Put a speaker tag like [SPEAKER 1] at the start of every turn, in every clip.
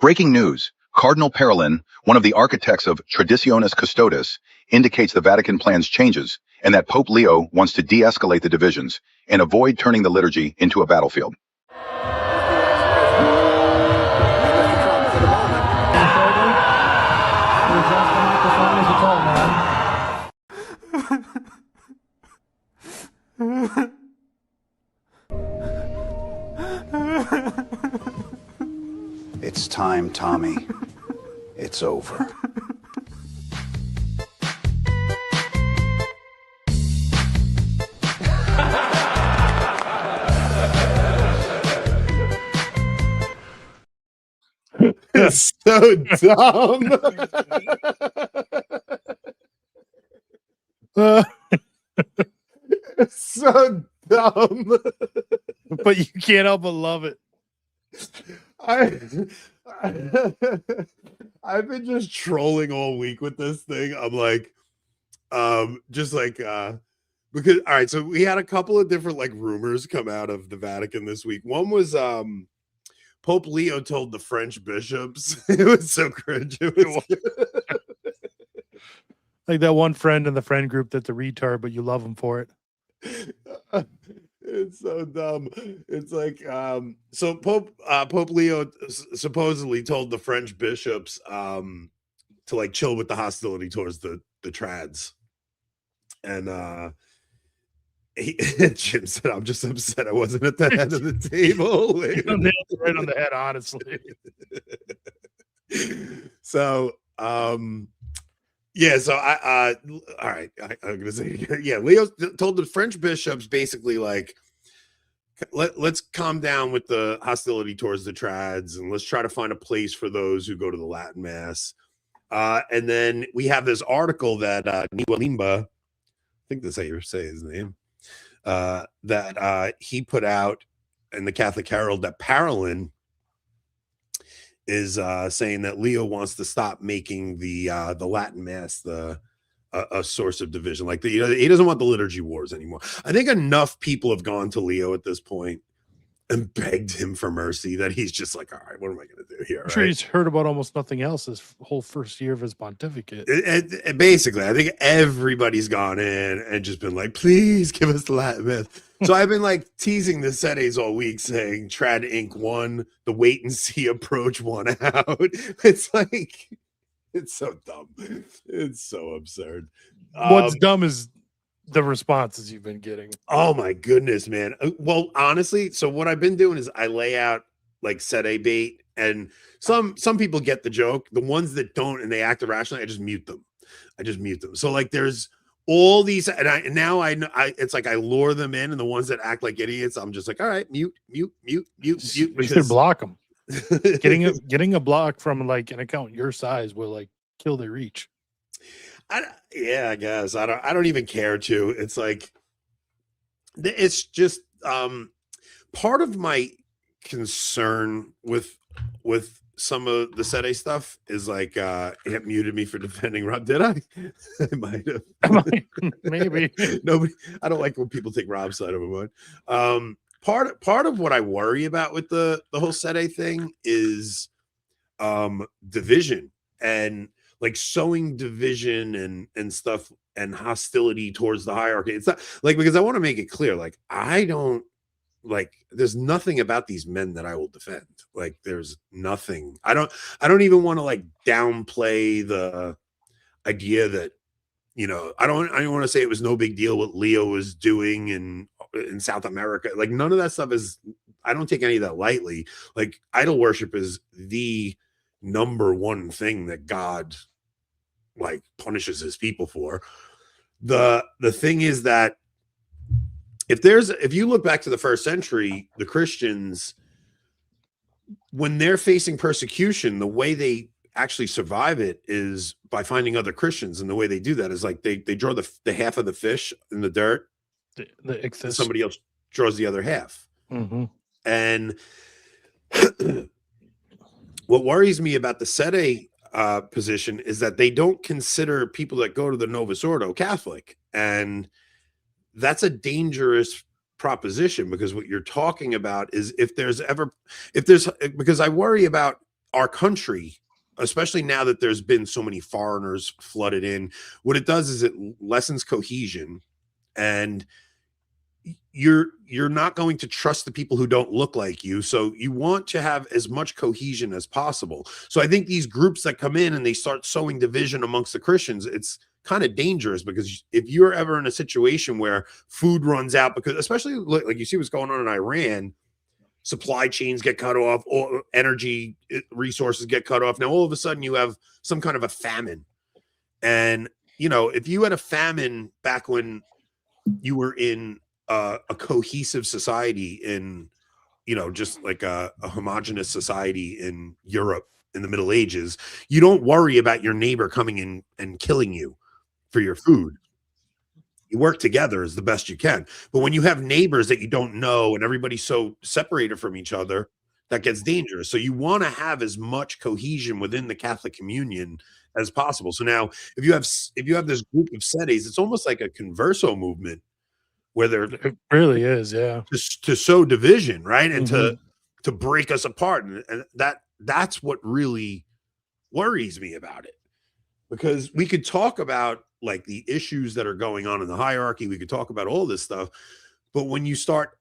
[SPEAKER 1] Breaking news. Cardinal Parolin, one of the architects of Traditionis Custodis, indicates the Vatican plans changes and that Pope Leo wants to de-escalate the divisions and avoid turning the liturgy into a battlefield.
[SPEAKER 2] It's time, Tommy. It's over.
[SPEAKER 3] It's so dumb. It's so dumb.
[SPEAKER 4] But you can't help but love it.
[SPEAKER 3] I've been just trolling all week with this thing. I'm like, because all right, so we had a couple of different like rumors come out of the Vatican this week. One was Pope Leo told the French bishops. It was so cringe. It was
[SPEAKER 4] like that one friend in the friend group that's a retard, but you love him for it.
[SPEAKER 3] It's so dumb. It's like so Pope Leo supposedly told the French bishops to like chill with the hostility towards the trads. And Jim said, I'm just upset I wasn't at the head of the table.
[SPEAKER 4] Right on the head, honestly.
[SPEAKER 3] So yeah, so all right, I'm gonna say, yeah, Leo told the French bishops basically like, let's calm down with the hostility towards the trads and let's try to find a place for those who go to the Latin Mass. And then we have this article that Niwalimba, I think that's how you say his name, that he put out in the Catholic Herald, that Parolin is saying that Leo wants to stop making the Latin Mass a source of division. Like he doesn't want the liturgy wars anymore. I think enough people have gone to Leo at this point and begged him for mercy that he's just like, all right, what am I going to do here?
[SPEAKER 4] I'm sure he's heard about almost nothing else this whole first year of his pontificate.
[SPEAKER 3] Basically, I think everybody's gone in and just been like, please give us the Latin Mass. So I've been like teasing the sedes all week saying Trad Inc. won, the wait and see approach won out. It's like, it's so dumb. It's so absurd.
[SPEAKER 4] What's dumb is the responses you've been getting.
[SPEAKER 3] Oh my goodness, man. Well, honestly, so what I've been doing is I lay out like sede bait, and some people get the joke. The ones that don't and they act irrationally, I just mute them. So like there's all these, and I it's like I lure them in, and the ones that act like idiots, I'm just like, all right, mute.
[SPEAKER 4] You should block them. getting a block from like an account your size will like kill their reach.
[SPEAKER 3] Yeah, I guess I don't even care to. It's like, it's just part of my concern with some of the sede stuff is like it muted me for defending Rob. Did I? I might have.
[SPEAKER 4] Maybe.
[SPEAKER 3] Nobody. I don't like when people take Rob's side of a mind. Part of what I worry about with the whole sede thing is division and like sowing division and stuff and hostility towards the hierarchy. It's not like, because I want to make it clear, like I don't like, there's nothing about these men that I will defend. Like there's nothing. I don't even want to like downplay the idea that, you know, I don't want to say it was no big deal what Leo was doing in South America. Like none of that stuff is, I don't take any of that lightly. Like idol worship is the number one thing that God like punishes his people for. The thing is that if you look back to the first century, the Christians, when they're facing persecution, the way they actually survive it is by finding other Christians. And the way they do that is like they draw the half of the fish in the dirt,
[SPEAKER 4] the excess.
[SPEAKER 3] Somebody else draws the other half.
[SPEAKER 4] Mm-hmm.
[SPEAKER 3] And what worries me about the sede position is that they don't consider people that go to the Novus Ordo Catholic. And that's a dangerous proposition, because what you're talking about is because I worry about our country, especially now that there's been so many foreigners flooded in, what it does is it lessens cohesion, and you're not going to trust the people who don't look like you. So you want to have as much cohesion as possible. So I think these groups that come in and they start sowing division amongst the Christians, it's kind of dangerous, because if you're ever in a situation where food runs out, because especially like you see what's going on in Iran, supply chains get cut off, or energy resources get cut off. Now, all of a sudden you have some kind of a famine. And, you know, if you had a famine back when you were in a cohesive society in, you know, just like a homogenous society in Europe in the Middle Ages, you don't worry about your neighbor coming in and killing you for your food. You work together as the best you can. But when you have neighbors that you don't know and everybody's so separated from each other, that gets dangerous. So you want to have as much cohesion within the Catholic communion as possible. So now if you have this group of sedes, it's almost like a converso movement, where they're,
[SPEAKER 4] It really is, yeah.
[SPEAKER 3] to sow division, right? And to break us apart. And that's what really worries me about it. Because we could talk about like the issues that are going on in the hierarchy, we could talk about all this stuff, but when you start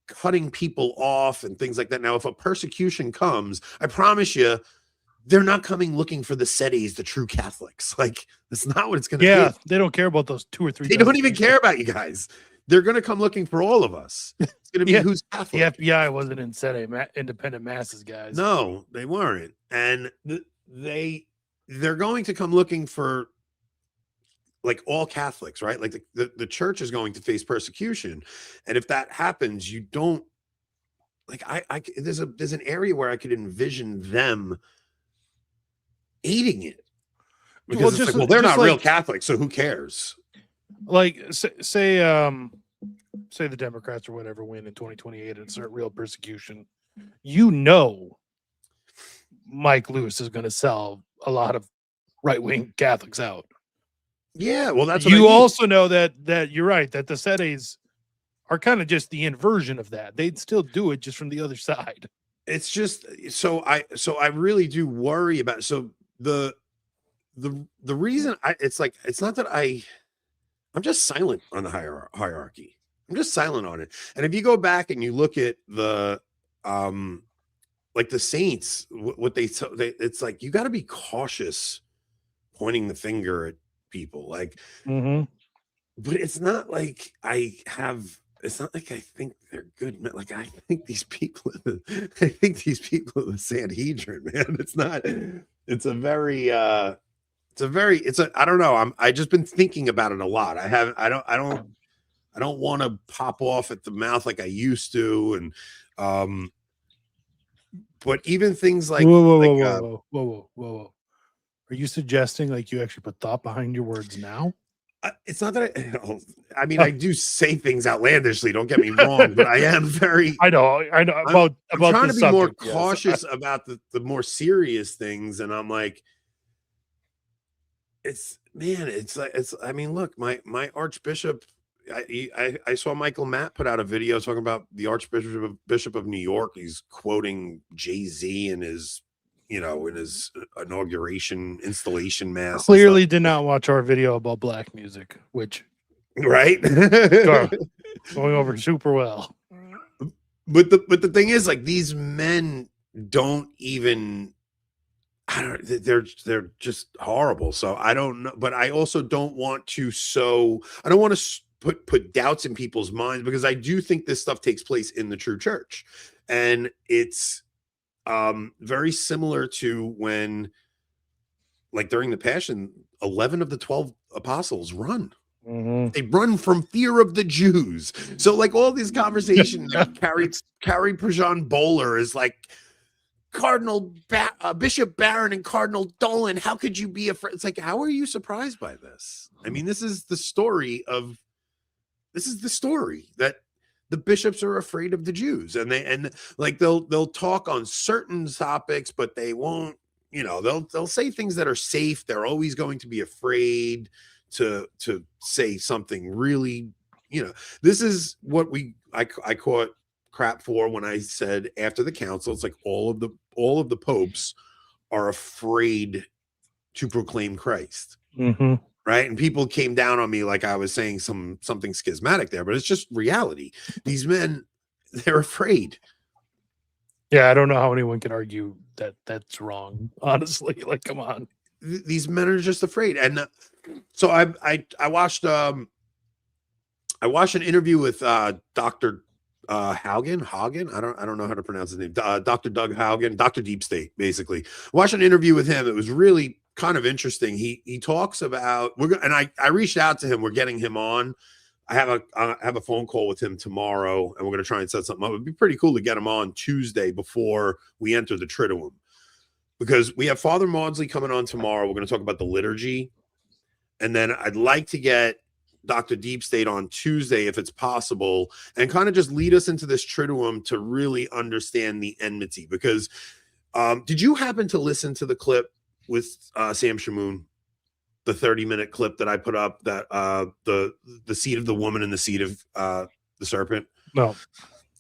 [SPEAKER 3] cutting people off and things like that, now if a persecution comes, I promise you, they're not coming looking for the sedes, the true Catholics. Like, that's not what it's going to be.
[SPEAKER 4] Yeah, they don't care about those 2 or 3.
[SPEAKER 3] They don't even care about you guys. They're going to come looking for all of us. It's going to be who's Catholic.
[SPEAKER 4] The FBI wasn't in sede, independent masses, guys.
[SPEAKER 3] No, they weren't. And they're going to come looking for like all Catholics, right? Like the church is going to face persecution. And if that happens, you don't like, there's an area where I could envision them aiding it, because it's like, they're not real Catholics, so who cares?
[SPEAKER 4] Like say the Democrats or whatever win in 2028 and start real persecution, you know, Mike Lewis is going to sell a lot of right-wing Catholics out.
[SPEAKER 3] Yeah, well, that's what
[SPEAKER 4] you also know that you're right, that the sedes are kind of just the inversion of that. They'd still do it just from the other side.
[SPEAKER 3] It's just so I really do worry about it. So the reason it's not that I'm just silent on the hierarchy. I'm just silent on it. And if you go back and you look at the like the saints, what they it's like, you got to be cautious pointing the finger at people, like, but it's not like it's not like I think they're good men. Like, I think these people are the Sanhedrin, man. It's not, it's a very I don't know. I just been thinking about it a lot. I don't want to pop off at the mouth like I used to. And but even things like
[SPEAKER 4] whoa. Are you suggesting like you actually put thought behind your words now?
[SPEAKER 3] It's not that I mean, I do say things outlandishly, don't get me wrong, but I am very,
[SPEAKER 4] I know about
[SPEAKER 3] trying to be
[SPEAKER 4] subject,
[SPEAKER 3] more cautious about the more serious things. And I'm like, I mean, look, my Archbishop, I saw Michael Matt put out a video talking about the Archbishop of New York. He's quoting Jay-Z in his inauguration installation mass.
[SPEAKER 4] Clearly did not watch our video about black music, which
[SPEAKER 3] right
[SPEAKER 4] going over super well.
[SPEAKER 3] But the thing is, like, these men don't even, they're just horrible. So I don't know, but I also don't want to put doubts in people's minds, because I do think this stuff takes place in the true church. And it's very similar to when, like, during the Passion, 11 of the 12 apostles run. They run from fear of the Jews. So, like, all these conversations Carrie Prejean Bowler is like, Bishop Barron and Cardinal Dolan, how could you be afraid? It's like, how are you surprised by this? I mean, this is the story that the bishops are afraid of the Jews, and they'll talk on certain topics, but they won't, they'll say things that are safe. They're always going to be afraid to say something really, this is what I crap for when I said after the council, it's like all of the popes are afraid to proclaim Christ.
[SPEAKER 4] Mm-hmm.
[SPEAKER 3] Right. And people came down on me like I was saying something schismatic there, but it's just reality. These men, they're afraid.
[SPEAKER 4] Yeah, I don't know how anyone can argue that that's wrong. Honestly, like, come on.
[SPEAKER 3] These men are just afraid. And so I watched an interview with Dr. Haugen. I don't know how to pronounce his name. Dr. Doug Haugen, Dr. Deep State, basically. I watched an interview with him. It was really kind of interesting. He talks about I reached out to him. We're getting him on. I have a phone call with him tomorrow, and we're going to try and set something up. It'd be pretty cool to get him on Tuesday before we enter the Triduum, because we have Father Maudsley coming on tomorrow. We're going to talk about the liturgy, and then I'd like to get Dr. Deep State on Tuesday, if it's possible, and kind of just lead us into this Triduum to really understand the enmity. Because did you happen to listen to the clip with Sam Shamoon, the 30-minute clip that I put up, that the seed of the woman and the seed of the serpent?
[SPEAKER 4] No.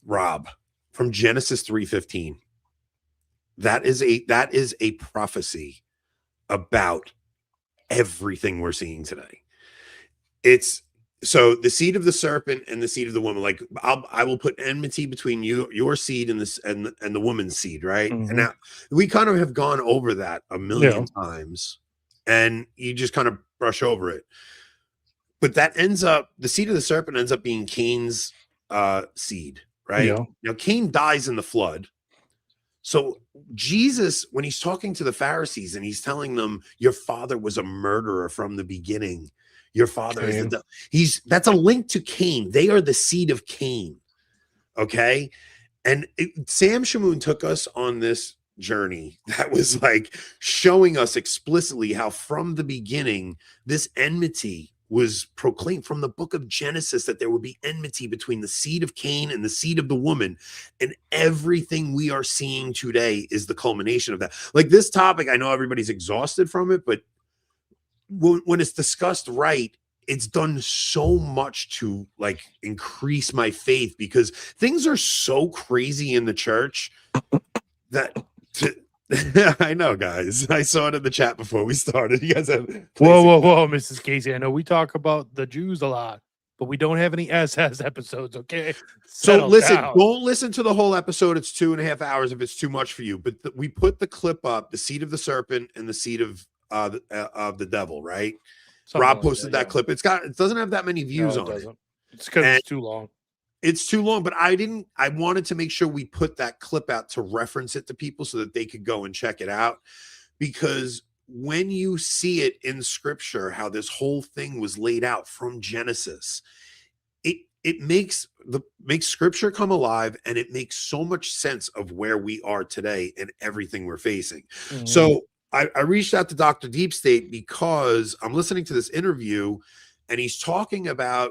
[SPEAKER 3] Rob, from Genesis 3:15. That is a prophecy about everything we're seeing today. It's so the seed of the serpent and the seed of the woman. Like I will put enmity between your seed and this and the woman's seed, right?
[SPEAKER 4] Mm-hmm.
[SPEAKER 3] And now we kind of have gone over that a million times, and you just kind of brush over it. But that ends up, the seed of the serpent ends up being Cain's seed, right?
[SPEAKER 4] Yeah.
[SPEAKER 3] Now Cain dies in the flood. So Jesus, when he's talking to the Pharisees and he's telling them, your father was a murderer from the beginning. Your father is the devil. That's a link to Cain. They are the seed of Cain. Okay. And Sam Shamoon took us on this journey that was like showing us explicitly how from the beginning, this enmity was proclaimed from the book of Genesis, that there would be enmity between the seed of Cain and the seed of the woman. And everything we are seeing today is the culmination of that. Like this topic, I know everybody's exhausted from it, but when it's discussed right, it's done so much to like increase my faith, because things are so crazy in the church that I know, guys. I saw it in the chat before we started. You guys have
[SPEAKER 4] whoa, Mrs. Casey. I know we talk about the Jews a lot, but we don't have any SS episodes. Okay,
[SPEAKER 3] so listen,
[SPEAKER 4] down.
[SPEAKER 3] Don't listen to the whole episode. It's 2.5 hours if it's too much for you. But we put the clip up, the seed of the serpent and the seed of the devil, right?
[SPEAKER 4] Something
[SPEAKER 3] Rob
[SPEAKER 4] like
[SPEAKER 3] posted that clip. It doesn't have that many views on it.
[SPEAKER 4] It's because it's too long.
[SPEAKER 3] It's too long, but I wanted to make sure we put that clip out to reference it to people so that they could go and check it out. Because when you see it in scripture, how this whole thing was laid out from Genesis, it makes scripture come alive, and it makes so much sense of where we are today and everything we're facing. Mm-hmm. So I reached out to Dr. Deep State because I'm listening to this interview, and he's talking about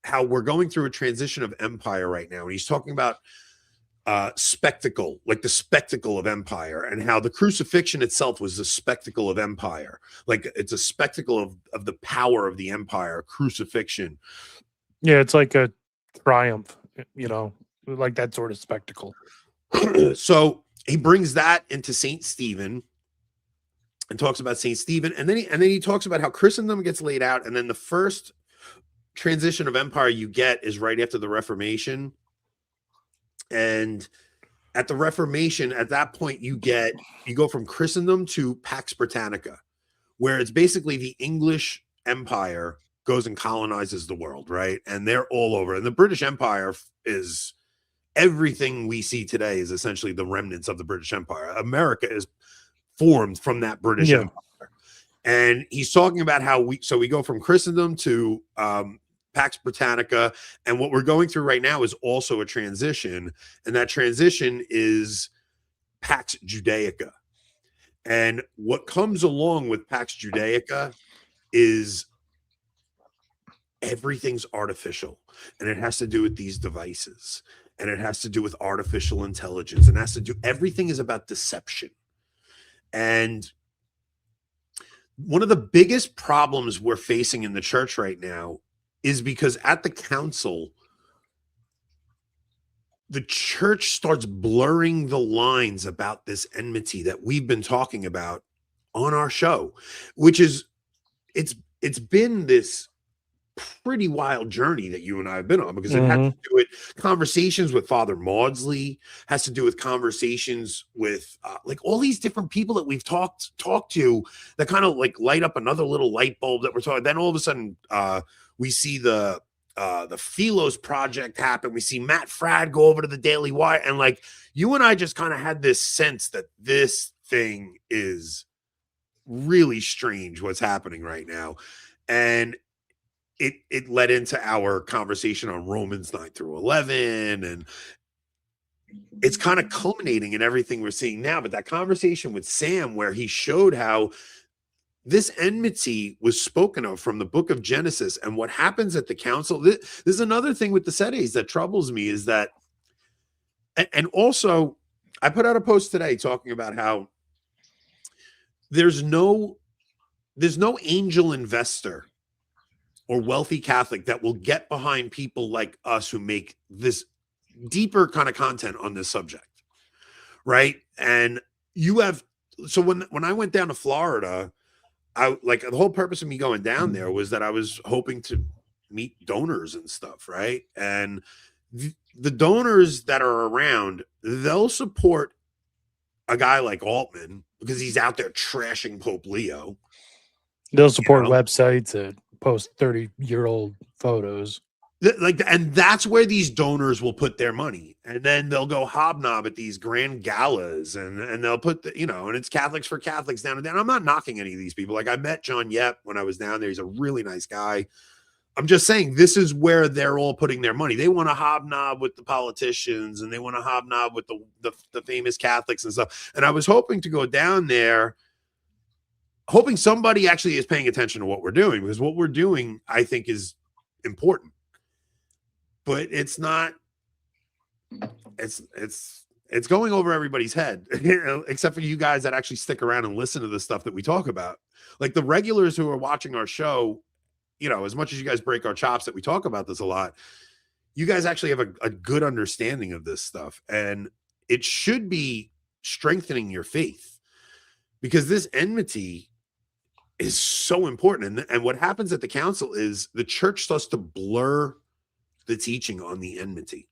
[SPEAKER 3] how we're going through a transition of empire right now. And he's talking about spectacle, like the spectacle of empire, and how the crucifixion itself was the spectacle of empire. Like it's a spectacle of the power of the empire, crucifixion.
[SPEAKER 4] Yeah, it's like a triumph, like that sort of spectacle.
[SPEAKER 3] So he brings that into St. Stephen and talks about St. Stephen. And then he talks about how Christendom gets laid out. And then the first transition of empire you get is right after the Reformation. And at the Reformation, at that point, you go from Christendom to Pax Britannica, where it's basically the English Empire goes and colonizes the world, right? And they're all over. And the British Empire is everything we see today is essentially the remnants of the British Empire. America is formed from that British Empire. And he's talking about how we go from Christendom to Pax Britannica, and what we're going through right now is also a transition, and that transition is Pax Judaica. And what comes along with Pax Judaica is everything's artificial, and it has to do with these devices, and it has to do with artificial intelligence, and everything is about deception. And one of the biggest problems we're facing in the church right now is because at the council, the church starts blurring the lines about this enmity that we've been talking about on our show, which is it's been this pretty wild journey that you and I have been on, because it had to do with conversations with Father Maudsley, has to do with conversations with like all these different people that we've talked to that kind of like light up another little light bulb that we're talking. Then all of a sudden we see the Philos project happen. We see Matt Fradd go over to the Daily Wire, and like you and I just kind of had this sense that this thing is really strange what's happening right now. And it led into our conversation on Romans 9 through 11, and it's kind of culminating in everything we're seeing now. But that conversation with Sam, where he showed how this enmity was spoken of from the book of Genesis, and what happens at the council. This is another thing with the Sedes that troubles me, is that, and also I put out a post today talking about how there's no angel investor or wealthy Catholic that will get behind people like us who make this deeper kind of content on this subject, right? And you have, so when I went down to Florida, I like the whole purpose of me going down there was that I was hoping to meet donors and stuff, right? And the donors that are around, they'll support a guy like Altman because he's out there trashing Pope Leo.
[SPEAKER 4] They'll support websites that post 30-year-old photos.
[SPEAKER 3] And that's where these donors will put their money, and then they'll go hobnob at these grand galas, and they'll put and it's Catholics for Catholics down and down. I'm not knocking any of these people. Like I met John Yep when I was down there. He's a really nice guy. I'm just saying this is where they're all putting their money. They want to hobnob with the politicians, and they want to hobnob with the famous Catholics and stuff. And I was hoping to go down there, hoping somebody actually is paying attention to what we're doing, because what we're doing, I think, is important. But it's not. It's going over everybody's head, except for you guys that actually stick around and listen to the stuff that we talk about. Like the regulars who are watching our show, as much as you guys break our chops that we talk about this a lot, you guys actually have a good understanding of this stuff, and it should be strengthening your faith, because this enmity is so important. And what happens at the council is the church starts to blur the teaching on the enmity.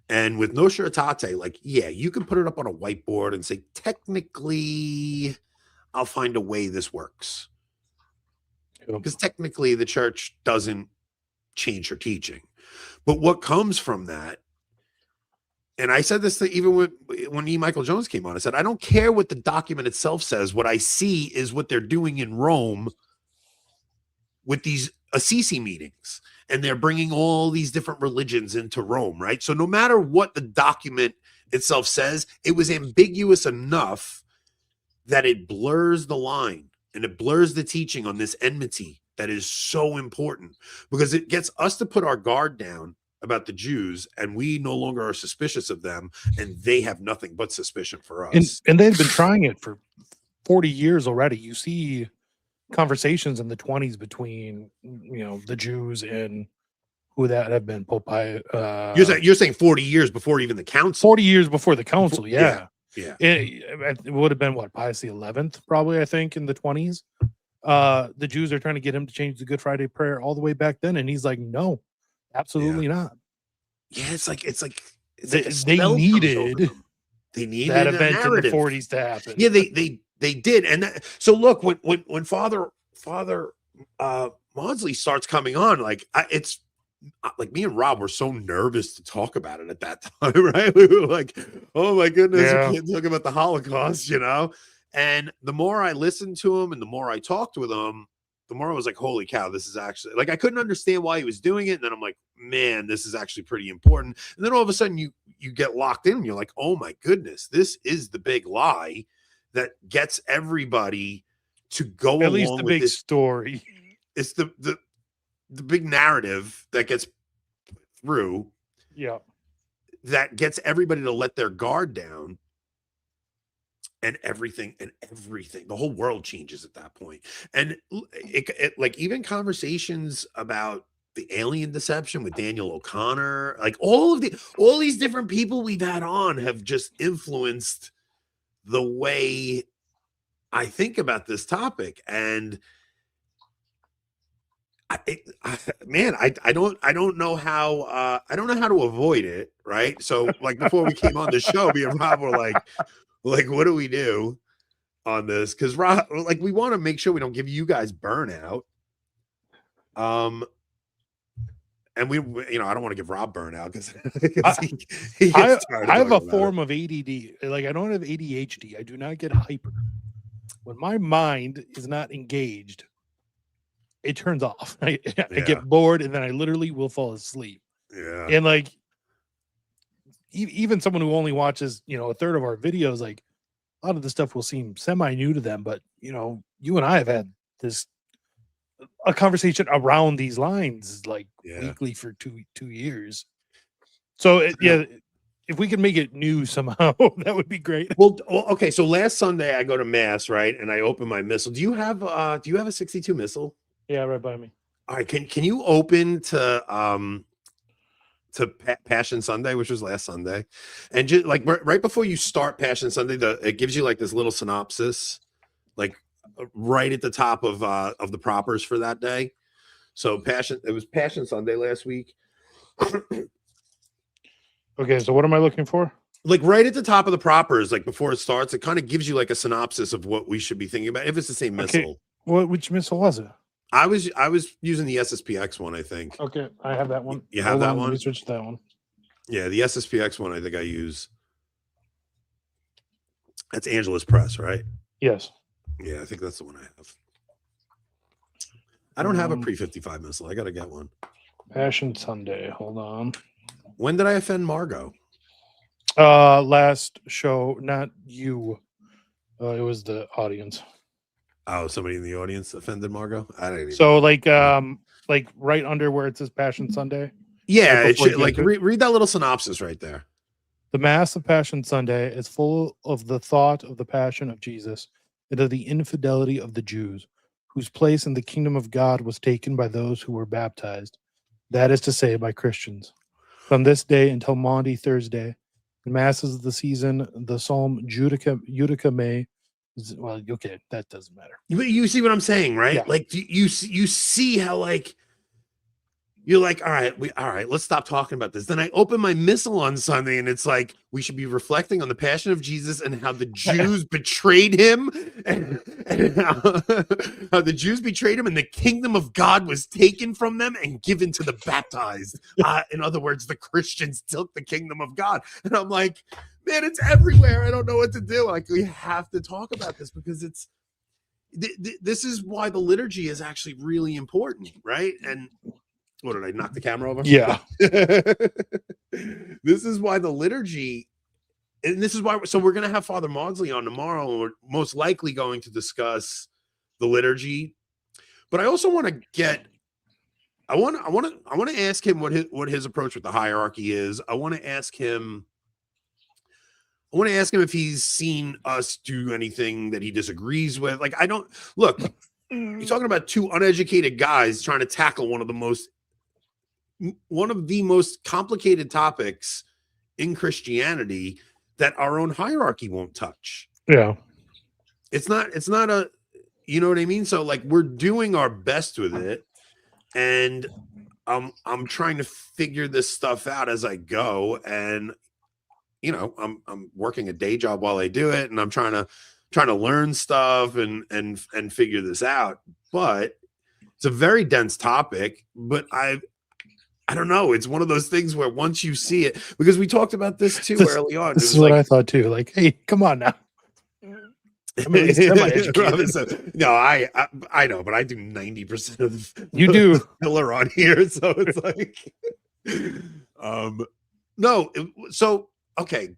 [SPEAKER 3] And with Nostra Aetate, like, yeah, you can put it up on a whiteboard and say, technically, I'll find a way this works. Because technically the church doesn't change her teaching. But what comes from that, and I said this even when E. Michael Jones came on, I said, I don't care what the document itself says. What I see is what they're doing in Rome with these Assisi meetings. And they're bringing all these different religions into Rome, right? So no matter what the document itself says, it was ambiguous enough that it blurs the line and it blurs the teaching on this enmity that is so important, because it gets us to put our guard down about the Jews, and we no longer are suspicious of them, and they have nothing but suspicion for us.
[SPEAKER 4] And they've been trying it for 40 years already. You see conversations in the 20s between the Jews and who that have been Pope.
[SPEAKER 3] You're saying 40 years before even the council.
[SPEAKER 4] 40 years before the council, yeah.
[SPEAKER 3] It
[SPEAKER 4] would have been what, Pius the 11th, probably, I think, in the 20s. The Jews are trying to get him to change the Good Friday prayer all the way back then, and he's like, no, absolutely not.
[SPEAKER 3] Yeah, it's like
[SPEAKER 4] they needed that event in the 40s to happen.
[SPEAKER 3] Yeah, they did. And so look, when Father Maudsley starts coming on, like it's like me and Rob were so nervous to talk about it at that time, right? We were like, oh my goodness, we can't talk about the Holocaust, And the more I listened to him and the more I talked with him, the more I was like, holy cow, this is actually, like, I couldn't understand why he was doing it. And then I'm like, man, this is actually pretty important. And then all of a sudden you get locked in and you're like, oh my goodness, this is the big lie that gets everybody to go
[SPEAKER 4] at least
[SPEAKER 3] along
[SPEAKER 4] the
[SPEAKER 3] with
[SPEAKER 4] big
[SPEAKER 3] this
[SPEAKER 4] story.
[SPEAKER 3] It's the big narrative that gets through.
[SPEAKER 4] Yeah.
[SPEAKER 3] That gets everybody to let their guard down. And everything, the whole world changes at that point. And it like even conversations about the alien deception with Daniel O'Connor, like all these different people we've had on have just influenced the way I think about this topic. And I don't know how to avoid it, right? So like before we came on the show, me and Rob were like what do we do on this? Because Rob, like, we want to make sure we don't give you guys burnout. And we I don't want to give Rob burnout because he gets tired.
[SPEAKER 4] I have a form of ADD. Like, I don't have ADHD. I do not get hyper. When my mind is not engaged, it turns off. I get bored, and then I literally will fall asleep.
[SPEAKER 3] Yeah.
[SPEAKER 4] And like, even someone who only watches, a third of our videos, like, a lot of the stuff will seem semi new to them. But you and I have had a conversation around these lines like weekly for two years. So if we could make it new somehow, that would be great.
[SPEAKER 3] Well, okay. So last Sunday I go to mass, right? And I open my missal. Do you have a 62 missal?
[SPEAKER 4] Yeah, right by me.
[SPEAKER 3] All right. Can you open to Passion Sunday, which was last Sunday, and just like right before you start Passion Sunday, it gives you like this little synopsis, like right at the top of the propers for that day. So it was Passion Sunday last week.
[SPEAKER 4] Okay, so what am I looking for?
[SPEAKER 3] Like right at the top of the propers, like before it starts, it kind of gives you like a synopsis of what we should be thinking about if it's the same missile.
[SPEAKER 4] Which missile was it?
[SPEAKER 3] I was using the SSPX one, I think.
[SPEAKER 4] Okay, I have that one.
[SPEAKER 3] You have that one?
[SPEAKER 4] Research that one.
[SPEAKER 3] Yeah, the SSPX one I think I use. That's Angela's Press, right?
[SPEAKER 4] Yes.
[SPEAKER 3] Yeah, I think that's the one I have. I don't have a pre-55 missile. I got to get one.
[SPEAKER 4] Passion Sunday. Hold on.
[SPEAKER 3] When did I offend Margot?
[SPEAKER 4] Last show, not you. It was the audience.
[SPEAKER 3] Oh, somebody in the audience offended Margot? I didn't even
[SPEAKER 4] So know. like right under where it says Passion Sunday.
[SPEAKER 3] Yeah, it should, like read that little synopsis right there.
[SPEAKER 4] The Mass of Passion Sunday is full of the thought of the passion of Jesus and of the infidelity of the Jews, whose place in the kingdom of God was taken by those who were baptized, that is to say, by Christians. From this day until Maundy Thursday, the masses of the season, the Psalm Judica May. Well, okay, that doesn't matter.
[SPEAKER 3] You see what I'm saying, right?
[SPEAKER 4] Yeah.
[SPEAKER 3] Like you see how like you're like, all right, let's stop talking about this. Then I open my missal on Sunday, and it's like we should be reflecting on the passion of Jesus and how the Jews betrayed him, and how the Jews betrayed him, and the kingdom of God was taken from them and given to the baptized. In other words, the Christians took the kingdom of God, and I'm like, man, it's everywhere. I don't know what to do. Like, we have to talk about this because it's this is why the liturgy is actually really important, right? And what, did I knock the camera over?
[SPEAKER 4] Yeah.
[SPEAKER 3] This is why the liturgy, and this is why, so we're going to have Father Maudsley on tomorrow, and we're most likely going to discuss the liturgy. But I also want to I want to ask him what his approach with the hierarchy is. I want to ask him if he's seen us do anything that he disagrees with. Like, look, you're talking about two uneducated guys trying to tackle one of the most complicated topics in Christianity that our own hierarchy won't touch.
[SPEAKER 4] Yeah.
[SPEAKER 3] It's not a, you know what I mean? So like, we're doing our best with it, and I'm trying to figure this stuff out as I go. And I'm working a day job while I do it, and I'm trying to learn stuff and figure this out. But it's a very dense topic, but I don't know. It's one of those things where once you see it, because we talked about this too early on.
[SPEAKER 4] This is what I thought too. Like, hey, come on now. I'm at least semi-educated.
[SPEAKER 3] No, I know, but I do 90% of
[SPEAKER 4] the
[SPEAKER 3] filler on here, so it's like, no. So okay,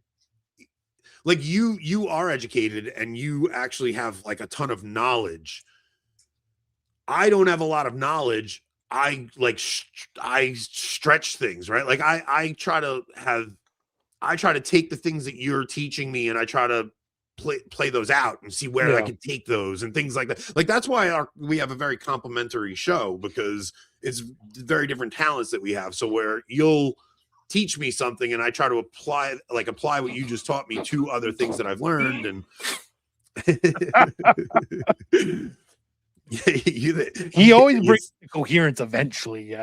[SPEAKER 3] like you are educated and you actually have like a ton of knowledge. I don't have a lot of knowledge. I stretch things, right? Like I try to take the things that you're teaching me, and I try to play those out and see where I can take those and things like that. Like that's why we have a very complimentary show, because it's very different talents that we have. So where you'll teach me something and I try to apply what you just taught me to other things that I've learned. And
[SPEAKER 4] he always brings coherence eventually.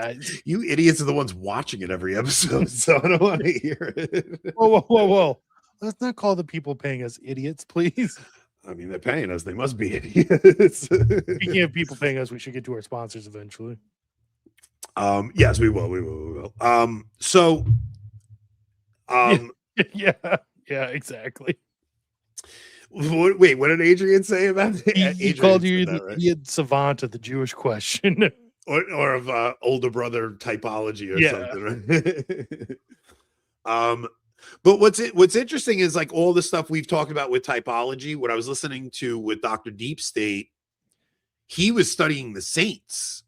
[SPEAKER 3] You idiots are the ones watching it every episode, so I don't want to hear it.
[SPEAKER 4] Whoa. Let's not call the people paying us idiots, please.
[SPEAKER 3] I mean, they're paying us. They must be idiots.
[SPEAKER 4] Speaking of people paying us, we should get to our sponsors eventually.
[SPEAKER 3] Yes, we will.
[SPEAKER 4] Yeah, exactly.
[SPEAKER 3] Wait, what did Adrian say about it?
[SPEAKER 4] He called you the idiot savant of the Jewish question.
[SPEAKER 3] or of older brother typology or something, right? But what's interesting is like all the stuff we've talked about with typology. What I was listening to with Dr. Deep State, he was studying the saints,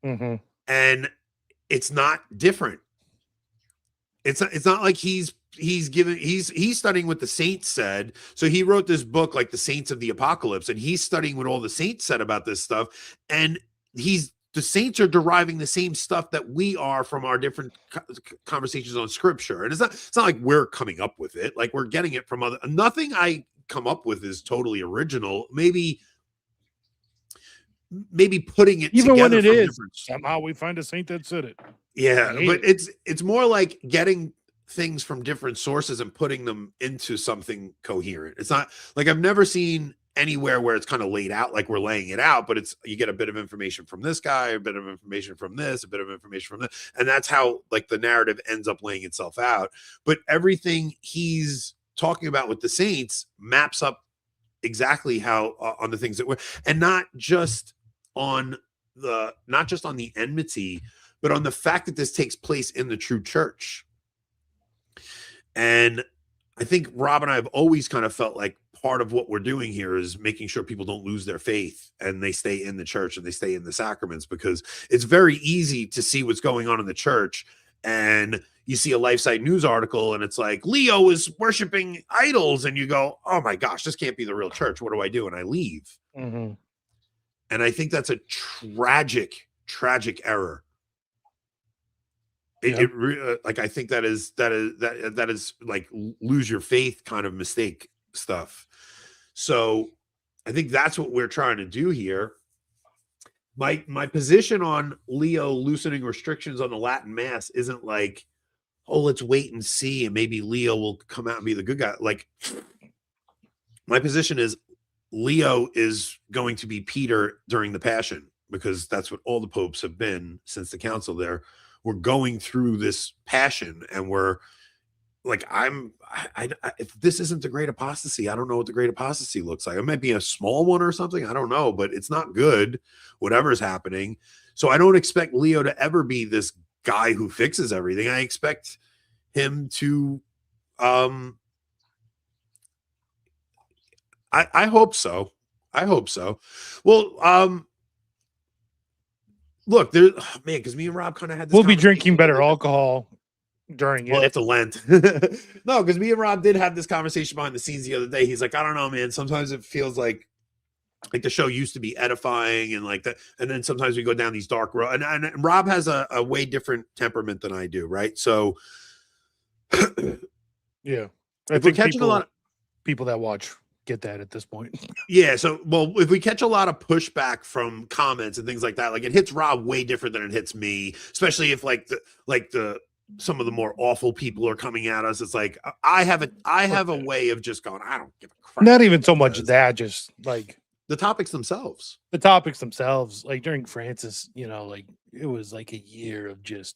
[SPEAKER 3] and it's not different. It's not like he's studying what the saints said. So he wrote this book like the Saints of the Apocalypse, and he's studying what all the saints said about this stuff, and the saints are deriving the same stuff that we are from our different conversations on scripture. And it's not like we're coming up with it. Like we're getting it from nothing I come up with is totally original. Maybe putting it
[SPEAKER 4] even
[SPEAKER 3] together
[SPEAKER 4] when it is
[SPEAKER 3] different...
[SPEAKER 4] somehow we find a saint that said it.
[SPEAKER 3] Yeah, but it's more like getting things from different sources and putting them into something coherent. It's not like I've never seen anywhere where it's kind of laid out like we're laying it out, but you get a bit of information from this guy, a bit of information from this, a bit of information from this, and that's how like the narrative ends up laying itself out. But everything he's talking about with the saints maps up exactly how on the things that and not just on the enmity, but on the fact that this takes place in the true church. And I think Rob and I have always kind of felt like part of what we're doing here is making sure people don't lose their faith and they stay in the church and they stay in the sacraments, because it's very easy to see what's going on in the church. And you see a LifeSite news article and it's like, Leo is worshiping idols. And you go, oh my gosh, this can't be the real church. What do I do? And I leave. And I think that's a tragic error. Like, I think that is like lose your faith kind of mistake stuff. So I think that's what we're trying to do here. My position on Leo loosening restrictions on the Latin Mass isn't like, oh, let's wait and see, and maybe Leo will come out and be the good guy. Like, my position is Leo is going to be Peter during the Passion, because that's what all the popes have been since the council there. We're going through this passion, and we're like, if this isn't the great apostasy, I don't know what the great apostasy looks like. It might be a small one or something. I don't know, but it's not good, whatever's happening. So I don't expect Leo to ever be this guy who fixes everything. I expect him to, I hope so. I hope so. Well, look, there, man, because me and Rob kind of had this.
[SPEAKER 4] We'll be drinking better alcohol during it.
[SPEAKER 3] Well, it's a Lent. No, because me and Rob did have this conversation behind the scenes the other day. He's like, I don't know, man. Sometimes it feels like the show used to be edifying and like that, and then sometimes we go down these dark roads. And Rob has a way different temperament than I do, right? So,
[SPEAKER 4] yeah, I think catching a lot of people that watch get that at this point.
[SPEAKER 3] Yeah. So, well, if we catch a lot of pushback from comments and things like that, like it hits Rob way different than it hits me, especially if some of the more awful people are coming at us. It's like, I have a way of just going, I don't give a crap.
[SPEAKER 4] Not even so much that, just like
[SPEAKER 3] the topics themselves.
[SPEAKER 4] Like during Francis, like it was like a year of just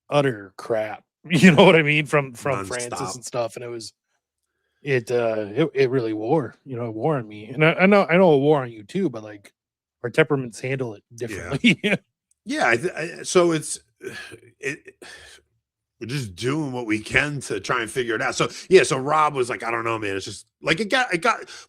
[SPEAKER 4] utter crap. You know what I mean? From Francis and stuff. And it really wore, it wore on me. And I know it wore on you too, but like our temperaments handle it differently.
[SPEAKER 3] Yeah. So we're just doing what we can to try and figure it out. So yeah, so Rob was like, I don't know, man. It's just like it got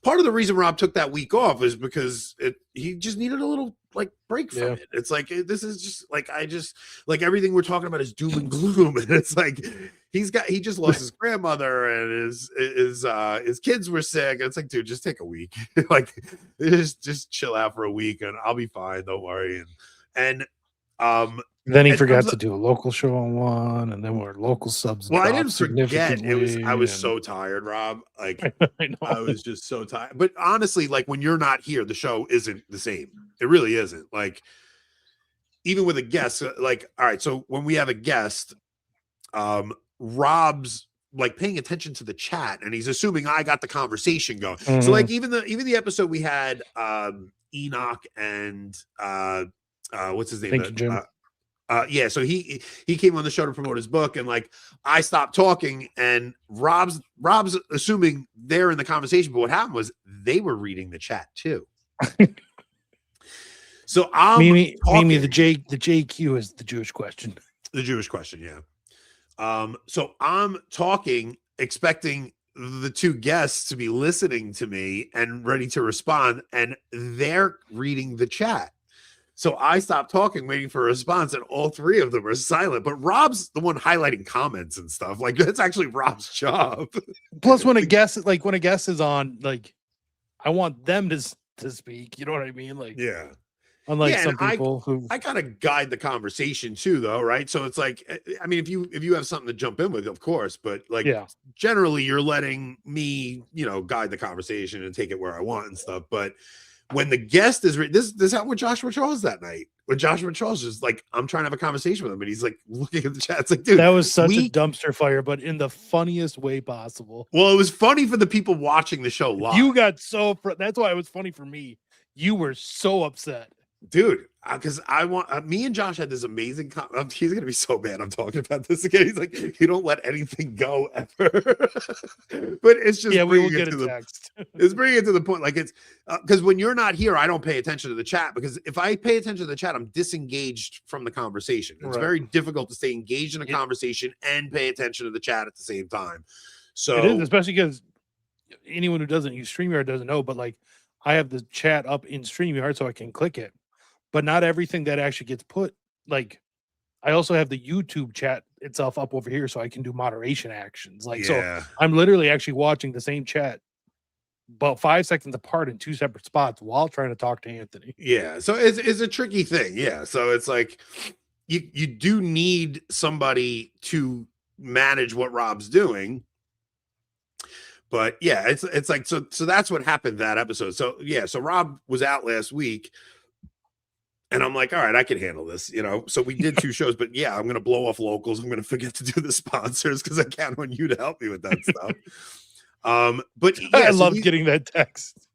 [SPEAKER 3] part of the reason Rob took that week off is because he just needed a little like break from
[SPEAKER 4] Yeah.
[SPEAKER 3] it. It's like this is just like I just like everything we're talking about is doom and gloom, and it's like he just lost his grandmother and his kids were sick. It's like, dude, just take a week, like just chill out for a week, and I'll be fine. Don't worry. And
[SPEAKER 4] Then he
[SPEAKER 3] in
[SPEAKER 4] forgot
[SPEAKER 3] terms
[SPEAKER 4] to
[SPEAKER 3] of-
[SPEAKER 4] do a local show on one, and then our local subs.
[SPEAKER 3] well, I
[SPEAKER 4] dropped
[SPEAKER 3] didn't forget. I was
[SPEAKER 4] significantly,
[SPEAKER 3] so tired, Rob. Like
[SPEAKER 4] I know.
[SPEAKER 3] I was just so tired. But honestly, like when you're not here, the show isn't the same. It really isn't. Like even with a guest, like all right. So when we have a guest, Rob's like paying attention to the chat, and he's assuming I got the conversation going. So like even the episode we had, Enoch and what's his name?
[SPEAKER 4] Thank you, Jim.
[SPEAKER 3] Yeah, so he came on the show to promote his book, and like I stopped talking, and Rob's assuming they're in the conversation, but what happened was they were reading the chat too. So I'm
[SPEAKER 4] Mimi,
[SPEAKER 3] talking,
[SPEAKER 4] the JQ is the Jewish question.
[SPEAKER 3] the Jewish question, yeah. So I'm talking, expecting the two guests to be listening to me and ready to respond, and they're reading the chat. So I stopped talking, waiting for a response, and all three of them are silent. But Rob's the one highlighting comments and stuff. Like that's actually Rob's job.
[SPEAKER 4] Plus, when a guest is on, like, I want them to speak. You know what I mean? Like,
[SPEAKER 3] Yeah.
[SPEAKER 4] unlike
[SPEAKER 3] Yeah,
[SPEAKER 4] some
[SPEAKER 3] and
[SPEAKER 4] people who
[SPEAKER 3] I kind of guide the conversation too, though, right? So it's like, I mean, if you have something to jump in with, of course, but like,
[SPEAKER 4] yeah,
[SPEAKER 3] generally, you're letting me, guide the conversation and take it where I want and stuff. But when the guest is this happened with Joshua Charles that night. When Joshua Charles is like, I'm trying to have a conversation with him, and he's like looking at the chat. It's like, dude,
[SPEAKER 4] that was such a dumpster fire, but in the funniest way possible.
[SPEAKER 3] well, it was funny for the people watching the show live.
[SPEAKER 4] You got so that's why it was funny for me. You were so upset.
[SPEAKER 3] Dude, because I want me and Josh had this amazing he's gonna be so bad I'm talking about this again. He's like, you don't let anything go ever. But it's just,
[SPEAKER 4] Yeah, we will
[SPEAKER 3] bringing
[SPEAKER 4] get
[SPEAKER 3] it
[SPEAKER 4] a
[SPEAKER 3] to
[SPEAKER 4] text.
[SPEAKER 3] it's bringing it to the point, like it's because when you're not here, I don't pay attention to the chat, because if I pay attention to the chat, I'm disengaged from the conversation. It's
[SPEAKER 4] Right.
[SPEAKER 3] very difficult to stay engaged in a conversation and pay attention to the chat at the same time. So
[SPEAKER 4] It is, especially because anyone who doesn't use StreamYard doesn't know, but like I have the chat up in StreamYard so I can click it. But not everything that actually gets put, like I also have the YouTube chat itself up over here so I can do moderation actions. Like, so I'm literally actually watching the same chat about 5 seconds apart in two separate spots while trying to talk to Anthony.
[SPEAKER 3] Yeah. So it's a tricky thing. Yeah. So it's like you do need somebody to manage what Rob's doing. But yeah, it's like so that's what happened that episode. So yeah, so Rob was out last week. And I'm like, all right, I can handle this, So we did 2 shows, but yeah, I'm gonna blow off locals. I'm gonna forget to do the sponsors because I count on you to help me with that stuff. But yeah,
[SPEAKER 4] I love getting that text.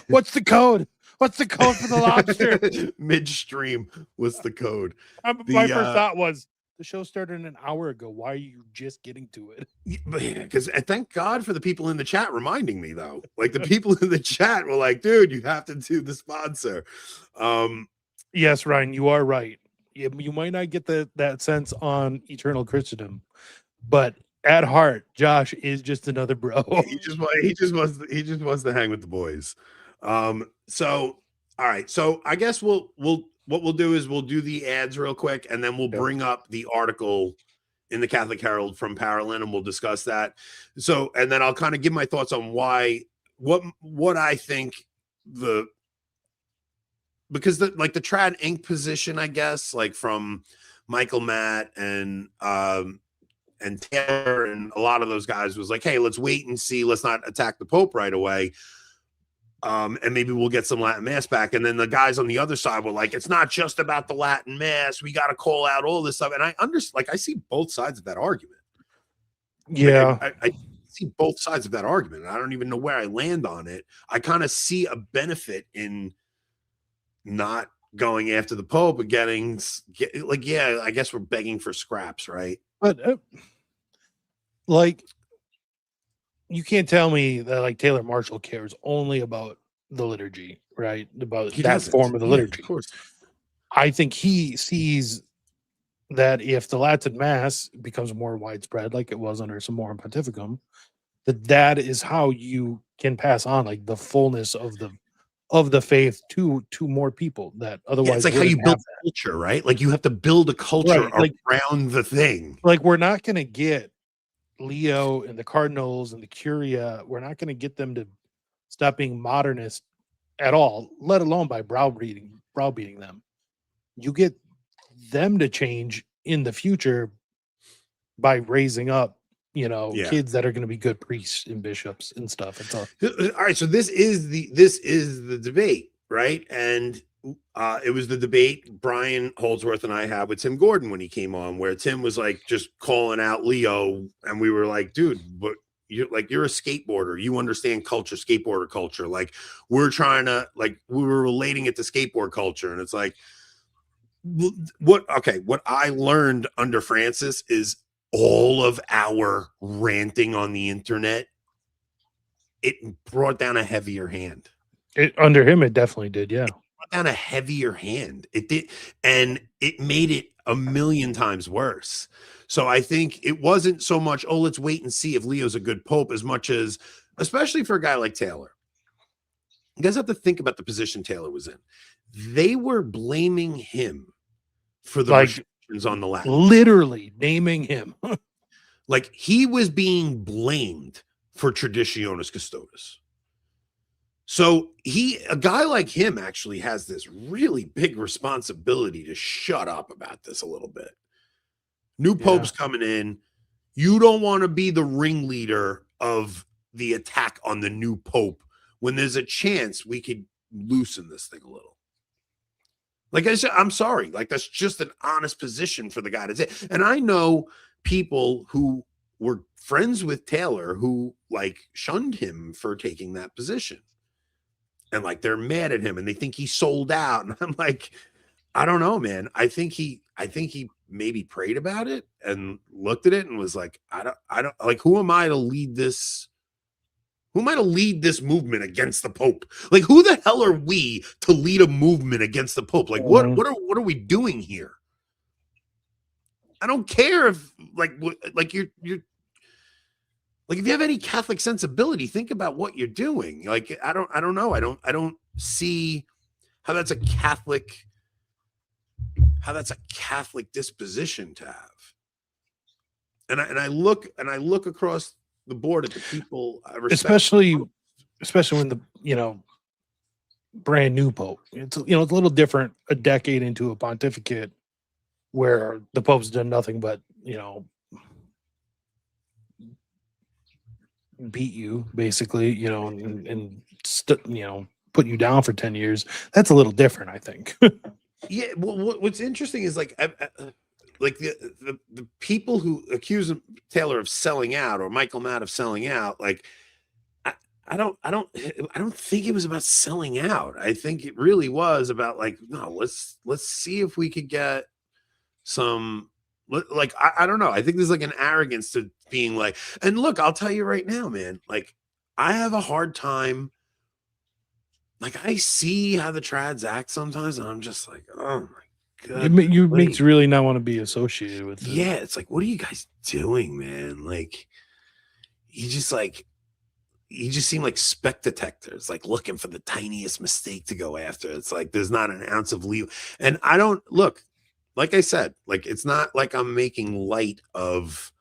[SPEAKER 4] What's the code? What's the code for the Lobster?
[SPEAKER 3] Midstream, what's the code?
[SPEAKER 4] My first thought was the show started an hour ago. Why are you just getting to it?
[SPEAKER 3] Because thank God for the people in the chat reminding me, though. Like the people in the chat were like, dude, you have to do the sponsor.
[SPEAKER 4] Yes, Ryan, you are right. You might not get that sense on Eternal Christendom, but at heart, Josh is just another bro.
[SPEAKER 3] he just wants to hang with the boys. So all right. So I guess what we'll do is we'll do the ads real quick, and then we'll bring up the article in the Catholic Herald from Parolin, and we'll discuss that. So, and then I'll kind of give my thoughts on what I think because the Trad Inc. position, I guess, like from Michael Matt and Taylor and a lot of those guys was like, hey, let's wait and see. Let's not attack the Pope right away. And maybe we'll get some Latin Mass back. And then the guys on the other side were like, it's not just about the Latin Mass. We got to call out all this stuff. And I see both sides of that argument.
[SPEAKER 4] Yeah.
[SPEAKER 3] I see both sides of that argument. I don't even know where I land on it. I kind of see a benefit in not going after the Pope and I guess we're begging for scraps, right?
[SPEAKER 4] But you can't tell me that like Taylor Marshall cares only about the liturgy, right? About that form of the liturgy.
[SPEAKER 3] Of course.
[SPEAKER 4] I think he sees that if the Latin Mass becomes more widespread, like it was under Summorum Pontificum, that is how you can pass on like the fullness of the of the faith to more people that otherwise
[SPEAKER 3] it's like how you build culture, right? Like you have to build a culture around the thing.
[SPEAKER 4] Like we're not going to get Leo and the Cardinals and the Curia. We're not going to get them to stop being modernist at all, let alone by browbeating them. You get them to change in the future by raising up, kids that are going to be good priests and bishops and stuff. It's all
[SPEAKER 3] right. So this is the debate, right? And it was the debate Brian Holdsworth and I had with Tim Gordon when he came on, where Tim was like just calling out Leo, and we were like, dude, but you're a skateboarder, you understand culture, skateboarder culture. Like we're trying to, like, we were relating it to skateboard culture, and it's like what I learned under Francis is all of our ranting on the internet, it brought down a heavier hand.
[SPEAKER 4] Under him, it definitely did. Yeah.
[SPEAKER 3] It brought down a heavier hand. It did. And it made it a million times worse. So I think it wasn't so much, oh, let's wait and see if Leo's a good pope, as much as, especially for a guy like Taylor. You guys have to think about the position Taylor was in. They were blaming him for the restrictions on the Latin.
[SPEAKER 4] Literally naming him.
[SPEAKER 3] Like he was being blamed for Traditionis Custodis. So a guy like him actually has this really big responsibility to shut up about this a little bit. New pope's coming in. You don't want to be the ringleader of the attack on the new pope when there's a chance we could loosen this thing a little. Like I said, I'm sorry. Like that's just an honest position for the guy to take. And I know people who were friends with Taylor who like shunned him for taking that position. And like they're mad at him and they think he sold out. And I'm like, I don't know, man. I think he maybe prayed about it and looked at it and was like, I don't like, who am I to lead this? Who am I to lead this movement against the Pope? Like, who the hell are we to lead a movement against the Pope? Like, what are we doing here? I don't care if you're like, if you have any Catholic sensibility, think about what you're doing. Like, I don't know. I don't see how that's a Catholic disposition to have. And I look across the board at the people I respect,
[SPEAKER 4] especially when the brand new pope. It's it's a little different a decade into a pontificate where the pope's done nothing but beat you basically, and put you down for 10 years. That's a little different, I think.
[SPEAKER 3] Yeah. Well, what's interesting is like the people who accuse Taylor of selling out or Michael Matt of selling out, like I don't think it was about selling out. I think it really was about like, no, let's see if we could get some, like, I don't know. I think there's like an arrogance to being like, and look, I'll tell you right now, man, like I have a hard time. Like I see how the trads act sometimes and I'm just like, oh my God.
[SPEAKER 4] You makes you really not want to be associated with it.
[SPEAKER 3] Yeah, it's like, what are you guys doing, man? Like, you just seem like spec detectors, like looking for the tiniest mistake to go after. It's like there's not an ounce of Leo. And I don't look, like I said, like it's not like I'm making light of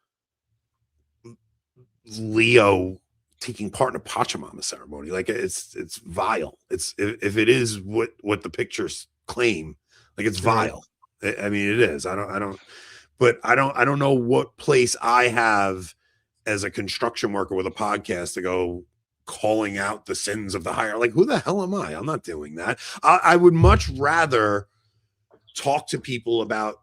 [SPEAKER 3] Leo taking part in a Pachamama ceremony. Like it's vile. It's if it is what the pictures claim, like it's vile. I mean, it is. I don't know what place I have as a construction worker with a podcast to go calling out the sins of the higher. Like, who the hell am I? I'm not doing that. I would much rather talk to people about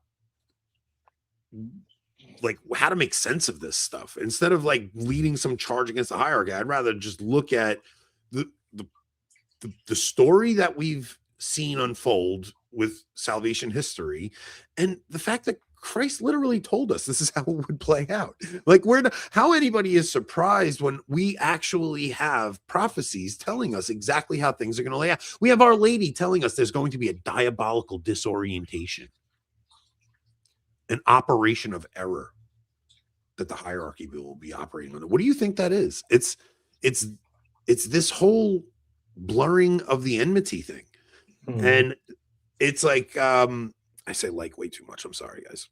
[SPEAKER 3] like how to make sense of this stuff instead of like leading some charge against the hierarchy. I'd rather just look at the story that we've seen unfold with salvation history and the fact that Christ literally told us this is how it would play out. Like how anybody is surprised when we actually have prophecies telling us exactly how things are going to lay out. We have Our Lady telling us there's going to be a diabolical disorientation, an operation of error that the hierarchy will be operating on. What do you think that is? It's this whole blurring of the enmity thing. And it's like, I say like way too much. I'm sorry, guys.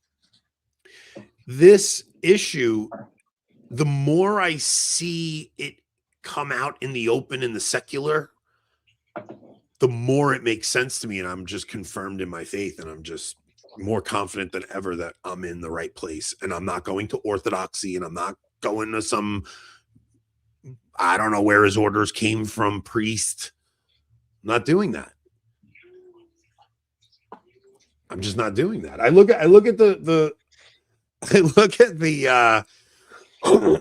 [SPEAKER 3] This issue, the more I see it come out in the open in the secular, the more it makes sense to me. And I'm just confirmed in my faith. And I'm just more confident than ever that I'm in the right place. And I'm not going to orthodoxy, and I'm not going to some, I don't know where his orders came from, priest. I'm not doing that. I'm just not doing that. I look at the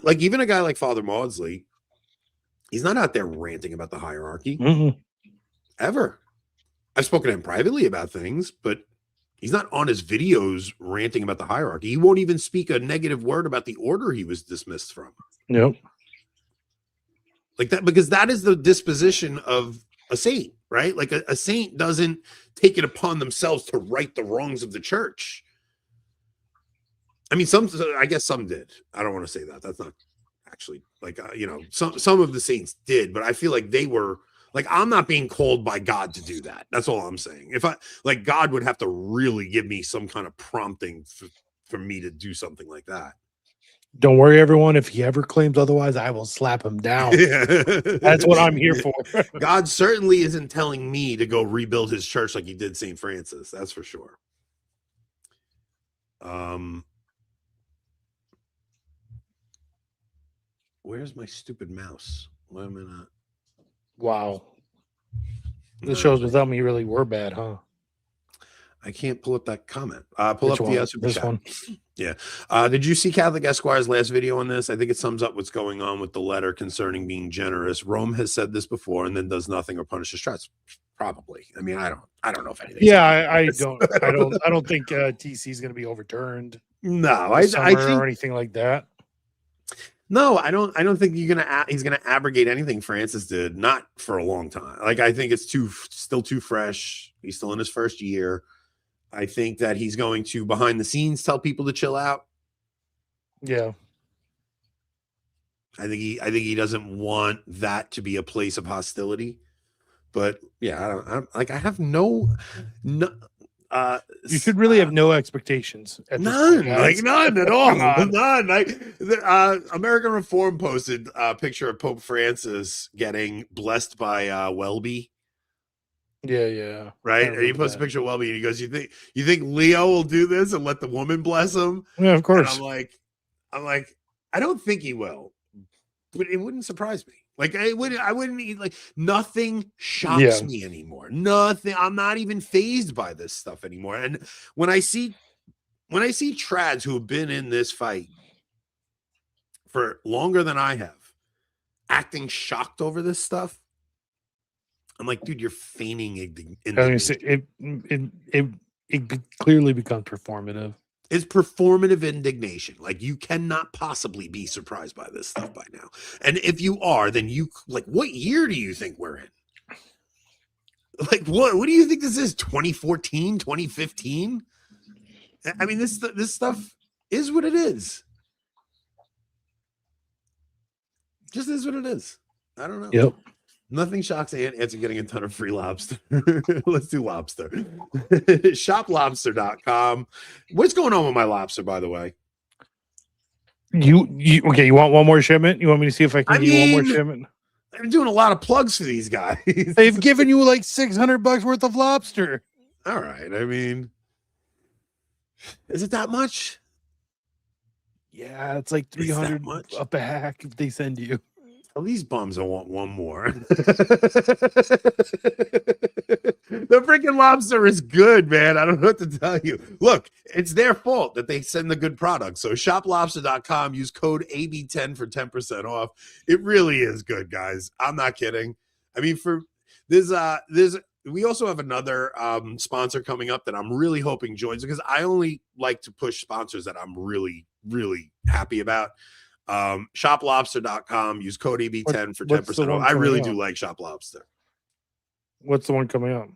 [SPEAKER 3] like, even a guy like Father Maudsley, he's not out there ranting about the hierarchy ever. I've spoken to him privately about things, but he's not on his videos ranting about the hierarchy. He won't even speak a negative word about the order he was dismissed from.
[SPEAKER 4] Nope.
[SPEAKER 3] Like that, because that is the disposition of a saint, right? Like a saint doesn't take it upon themselves to right the wrongs of the church. I mean, I guess some did. I don't want to say that. That's not actually like, some of the saints did, but I feel like they were like, I'm not being called by God to do that. That's all I'm saying. If God would have to really give me some kind of prompting for me to do something like that.
[SPEAKER 4] Don't worry, everyone. If he ever claims otherwise, I will slap him down. That's what I'm here for.
[SPEAKER 3] God certainly isn't telling me to go rebuild his church like he did St. Francis. That's for sure. Where's my stupid mouse? Why am I not?
[SPEAKER 4] Wow. This shows without me really were bad, huh?
[SPEAKER 3] I can't pull up that comment. Pull
[SPEAKER 4] Which
[SPEAKER 3] up
[SPEAKER 4] one?
[SPEAKER 3] the super
[SPEAKER 4] This
[SPEAKER 3] chat.
[SPEAKER 4] one.
[SPEAKER 3] Yeah. Did you see Catholic Esquire's last video on this? I think it sums up what's going on with the letter concerning being generous. Rome has said this before and then does nothing or punishes threats. Probably. I mean, I don't know if anything.
[SPEAKER 4] Yeah, I don't think TC is going to be overturned.
[SPEAKER 3] No, I think,
[SPEAKER 4] or anything like that.
[SPEAKER 3] No, I don't think he's gonna abrogate anything Francis did, not for a long time. Like, I think it's still too fresh. He's still in his first year. I think that he's going to behind the scenes tell people to chill out.
[SPEAKER 4] Yeah.
[SPEAKER 3] I think he doesn't want that to be a place of hostility. But yeah, I have no
[SPEAKER 4] you should really have no expectations at
[SPEAKER 3] none,
[SPEAKER 4] this point,
[SPEAKER 3] none at all. None. American Reform posted a picture of Pope Francis getting blessed by Welby.
[SPEAKER 4] Yeah.
[SPEAKER 3] Right. And he posts a picture of Welby and he goes, You think Leo will do this and let the woman bless him?
[SPEAKER 4] Yeah, of course.
[SPEAKER 3] And I'm like, I don't think he will, but it wouldn't surprise me. Like, I wouldn't like, nothing shocks me anymore. Nothing. I'm not even fazed by this stuff anymore. And when I see trads who have been in this fight for longer than I have acting shocked over this stuff, I'm like, dude, you're feigning indignation.
[SPEAKER 4] It clearly becomes performative.
[SPEAKER 3] It's performative indignation. Like, you cannot possibly be surprised by this stuff by now. And if you are, then what year do you think we're in? Like, what do you think this is? 2014, 2015? I mean, this stuff is what it is. Just is what it is. I don't know.
[SPEAKER 4] Yep.
[SPEAKER 3] Nothing shocks Ants getting a ton of free lobster. Let's do lobster. Shoplobster.com. What's going on with my lobster, by the way?
[SPEAKER 4] You want one more shipment? You want me to see if I can get one more shipment?
[SPEAKER 3] I'm doing a lot of plugs for these guys.
[SPEAKER 4] They've given you like $600 worth of lobster.
[SPEAKER 3] All right. I mean, is it that much?
[SPEAKER 4] Yeah, it's like $300 a pack if they send you.
[SPEAKER 3] Well, these bums, I want one more. The freaking lobster is good, man. I don't know what to tell you. Look, it's their fault that they send the good product. So shoplobster.com, use code AB10 for 10% off. It really is good, guys. I'm not kidding. I mean, we also have another sponsor coming up that I'm really hoping joins, because I only like to push sponsors that I'm really, really happy about. Shoplobster.com, use code AB10 for 10% off. I really do like Shop Lobster.
[SPEAKER 4] What's the one coming out?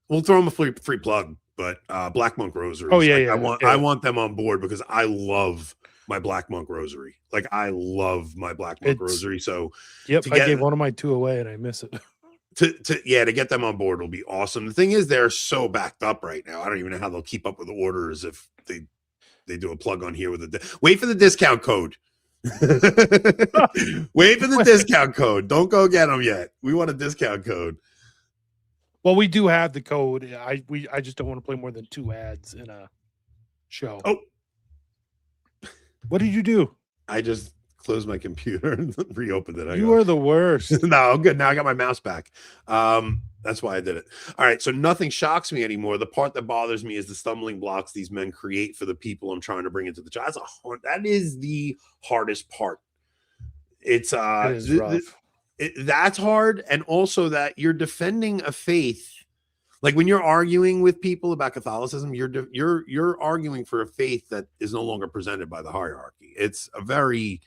[SPEAKER 3] We'll throw them a free plug, but Black Monk Rosary.
[SPEAKER 4] Oh yeah,
[SPEAKER 3] I want them on board because I love my Black Monk Rosary. Like, I love my Black Monk Rosary. So
[SPEAKER 4] I gave one of my 2 away and I miss it.
[SPEAKER 3] to get them on board will be awesome. The thing is, they're so backed up right now. I don't even know how they'll keep up with the orders if they do a plug on here with wait for the discount code. Wait for the discount code. Don't go get them yet. We want a discount code.
[SPEAKER 4] Well, we do have the code. I just don't want to play more than 2 ads in a show.
[SPEAKER 3] Oh,
[SPEAKER 4] what did you do?
[SPEAKER 3] I just closed my computer and reopened it.
[SPEAKER 4] You are the worst.
[SPEAKER 3] No, I'm good. Now I got my mouse back. That's why I did it. All right. So nothing shocks me anymore. The part that bothers me is the stumbling blocks these men create for the people I'm trying to bring into the church. That is the hardest part. It's
[SPEAKER 4] It is rough.
[SPEAKER 3] That's hard. And also that you're defending a faith. Like when you're arguing with people about Catholicism, you're arguing for a faith that is no longer presented by the hierarchy. It's a very,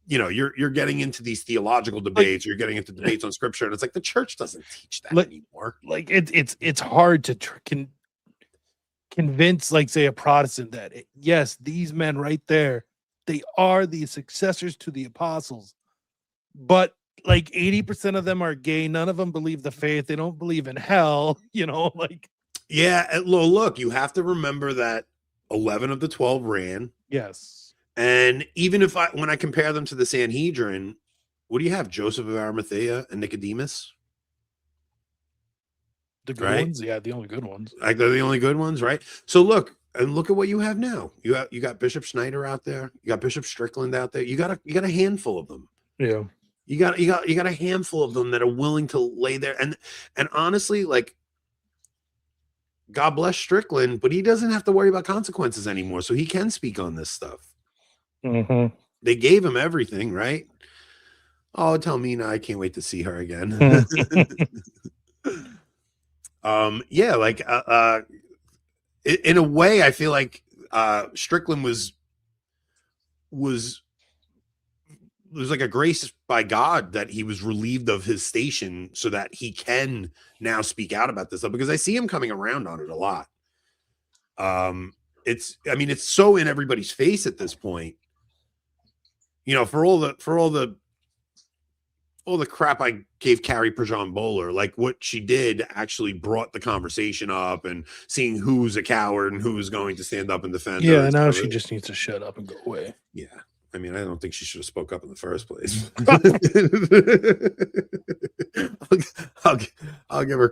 [SPEAKER 3] you're getting into these theological debates, you're getting into debates on scripture, and it's like the church doesn't teach that anymore.
[SPEAKER 4] Like it's hard to convince, like, say, a Protestant that yes, these men right there, they are the successors to the apostles, but like 80% of them are gay. None of them believe the faith. They don't believe in hell.
[SPEAKER 3] Yeah. Look, you have to remember that 11 of the 12 ran.
[SPEAKER 4] Yes.
[SPEAKER 3] And even when I compare them to the Sanhedrin, what do you have? Joseph of Arimathea and Nicodemus?
[SPEAKER 4] The good ones? Yeah, the only good ones.
[SPEAKER 3] Like they're the only good ones, right? So look at what you have now. You got Bishop Schneider out there. You got Bishop Strickland out there. You got a handful of them.
[SPEAKER 4] Yeah.
[SPEAKER 3] You got a handful of them that are willing to lay there. And honestly, like, God bless Strickland, but he doesn't have to worry about consequences anymore. So he can speak on this stuff.
[SPEAKER 4] Mm-hmm.
[SPEAKER 3] They gave him everything, right? Oh, tell Mina I can't wait to see her again. Yeah, like in a way, I feel like Strickland was like a grace by God that he was relieved of his station so that he can now speak out about this stuff, because I see him coming around on it a lot. It's so in everybody's face at this point. For all the crap I gave Carrie Prejean Bowler, like what she did actually brought the conversation up, and seeing who's a coward and who's going to stand up and defend her.
[SPEAKER 4] Yeah, now she just needs to shut up and go away.
[SPEAKER 3] Yeah. I mean, I don't think she should have spoke up in the first place. I'll give her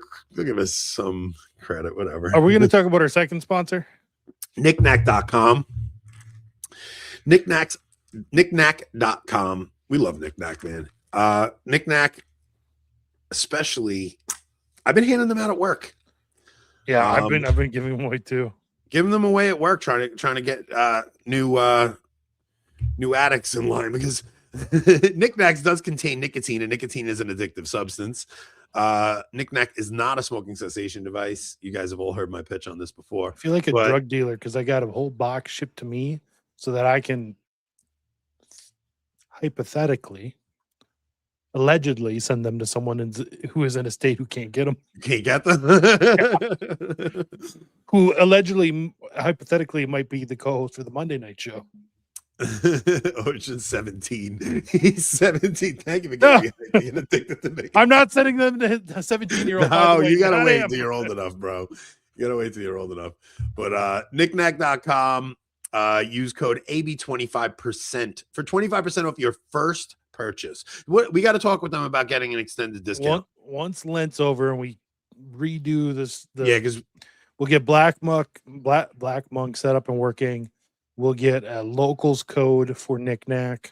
[SPEAKER 3] some credit, whatever.
[SPEAKER 4] Are we going to talk about our second sponsor?
[SPEAKER 3] NicNac.com. NicNac.com. We love Nic Nac, man. Nic Nac, especially, I've been handing them out at work.
[SPEAKER 4] Yeah, I've been giving them away too.
[SPEAKER 3] Giving them away at work, trying to get new addicts in line, because Nic Nac does contain nicotine, and nicotine is an addictive substance. Nic Nac is not a smoking cessation device. You guys have all heard my pitch on this before.
[SPEAKER 4] I feel like a drug dealer because I got a whole box shipped to me so that I can allegedly send them to someone who is in a state who can't get them.
[SPEAKER 3] You can't get them?
[SPEAKER 4] Who allegedly, hypothetically, might be the co-host for the Monday night show.
[SPEAKER 3] Ocean 17. He's 17. Thank you for being addicted to me.
[SPEAKER 4] I'm not sending them to a 17-year-old.
[SPEAKER 3] No, you gotta wait until you're old enough, bro. You gotta wait till you're old enough. But NicNac.com, use code AB25% for 25% off your first purchase. We got to talk with them about getting an extended discount.
[SPEAKER 4] Once Lent's over and we redo this,
[SPEAKER 3] because
[SPEAKER 4] we'll get Black Monk set up and working. We'll get a locals code for Nic Nac.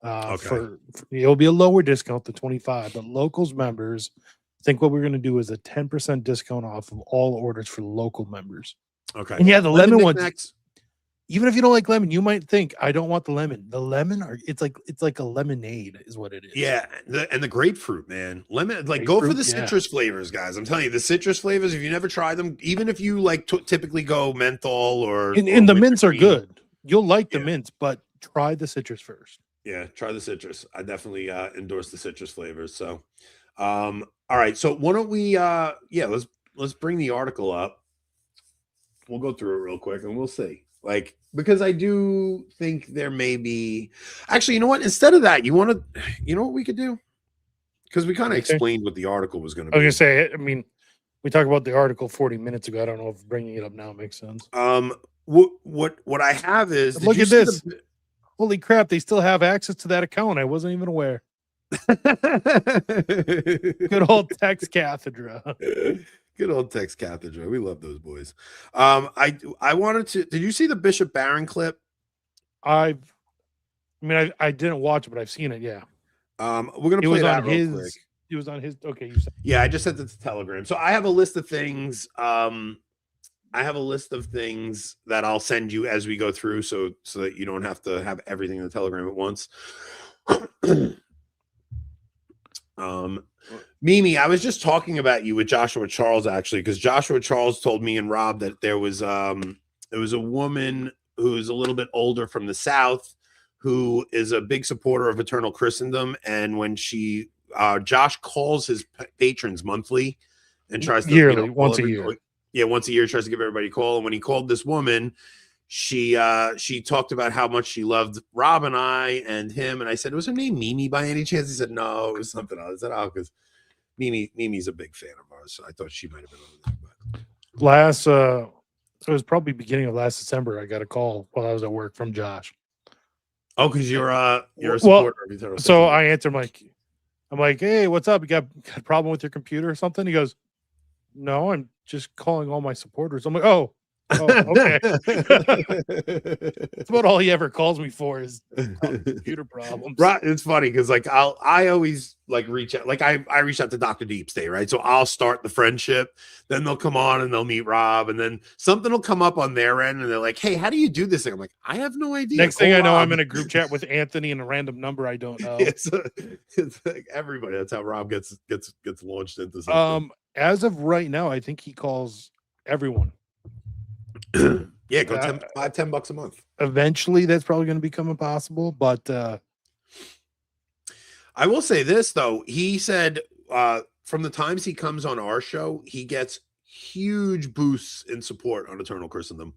[SPEAKER 4] Okay. It'll be a lower discount than 25, but locals members, I think what we're going to do is a 10% discount off of all orders for local members.
[SPEAKER 3] Okay.
[SPEAKER 4] And yeah, the lemon ones, even if you don't like lemon, you might think, I don't want the lemon. The lemon it's like a lemonade is what it is.
[SPEAKER 3] Yeah, and the grapefruit, man. Lemon, like, go for the citrus flavors, guys. I'm telling you, the citrus flavors, if you never tried them, even if you like typically go menthol or
[SPEAKER 4] the mints are good. You'll like the mints, but try the citrus first.
[SPEAKER 3] Yeah, try the citrus. I definitely endorse the citrus flavors. So all right. So why don't we let's bring the article up. We'll go through it real quick and we'll see. Like, because I do think there may be actually, you know what? Instead of that, you know what we could do? because we kind of explained what the article was going to
[SPEAKER 4] I
[SPEAKER 3] be.
[SPEAKER 4] was gonna say, I mean, we talked about the article 40 minutes ago. I don't know if bringing it up now makes sense.
[SPEAKER 3] What I have is,
[SPEAKER 4] Look at this. Holy crap! They still have access to that account. I wasn't even aware. Good old Text Cathedra.
[SPEAKER 3] Good old Text Cathedra. We love those boys. I wanted to. Did you see the Bishop Barron clip?
[SPEAKER 4] I didn't watch it, but I've seen it. Yeah.
[SPEAKER 3] We're gonna play that real quick.
[SPEAKER 4] It was on his. Okay, you said.
[SPEAKER 3] Yeah, I just sent it to Telegram. So I have a list of things. I have a list of things that I'll send you as we go through, so that you don't have to have everything in the Telegram at once. Mimi, I was just talking about you with Joshua Charles, actually, because Joshua Charles told me and Rob that there was a woman who's a little bit older from the South who is a big supporter of eternal Christendom, and when she Josh calls his patrons monthly and tries to
[SPEAKER 4] yearly, once a year.
[SPEAKER 3] Yeah, once a year, tries to give everybody a call. And when he called this woman, she talked about how much she loved Rob and I and him. And I said, was her name Mimi by any chance? He said, no, it was something else. I said, oh, because Mimi's a big fan of ours. So I thought she might have been over there.
[SPEAKER 4] So it was probably beginning of last December. I got a call while I was at work from Josh.
[SPEAKER 3] Oh, because you're a supporter of eternal.
[SPEAKER 4] So I answered, I'm like, hey, what's up? You got a problem with your computer or something? He goes, no, I'm just calling all my supporters. I'm like, oh, okay. That's about all he ever calls me for is computer problems.
[SPEAKER 3] Right. It's funny because I always reach out. Like I reach out to Dr. Deep State, right? So I'll start the friendship, then they'll come on and they'll meet Rob, and then something will come up on their end and they're like, hey, how do you do this thing? I'm like, I have no idea.
[SPEAKER 4] Next thing I know, I'm in a group chat with Anthony and a random number I don't know.
[SPEAKER 3] It's like everybody. That's how Rob gets launched into something.
[SPEAKER 4] As of right now, I think he calls everyone.
[SPEAKER 3] Yeah, go $10 a month.
[SPEAKER 4] Eventually, that's probably going to become impossible. But
[SPEAKER 3] I will say this though: he said from the times he comes on our show, he gets huge boosts in support on Eternal Christendom.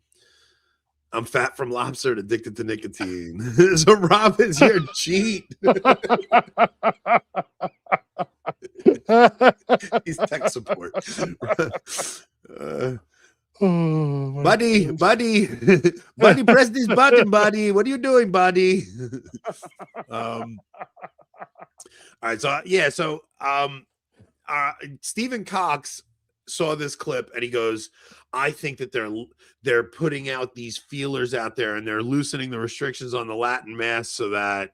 [SPEAKER 3] I'm fat from Lobster, addicted to nicotine. So Rob is your cheat. He's tech support. Buddy, press this button, buddy. What are you doing, buddy? All right, so Stephen Cox saw this clip and he goes, I think that they're putting out these feelers out there and they're loosening the restrictions on the Latin Mass so that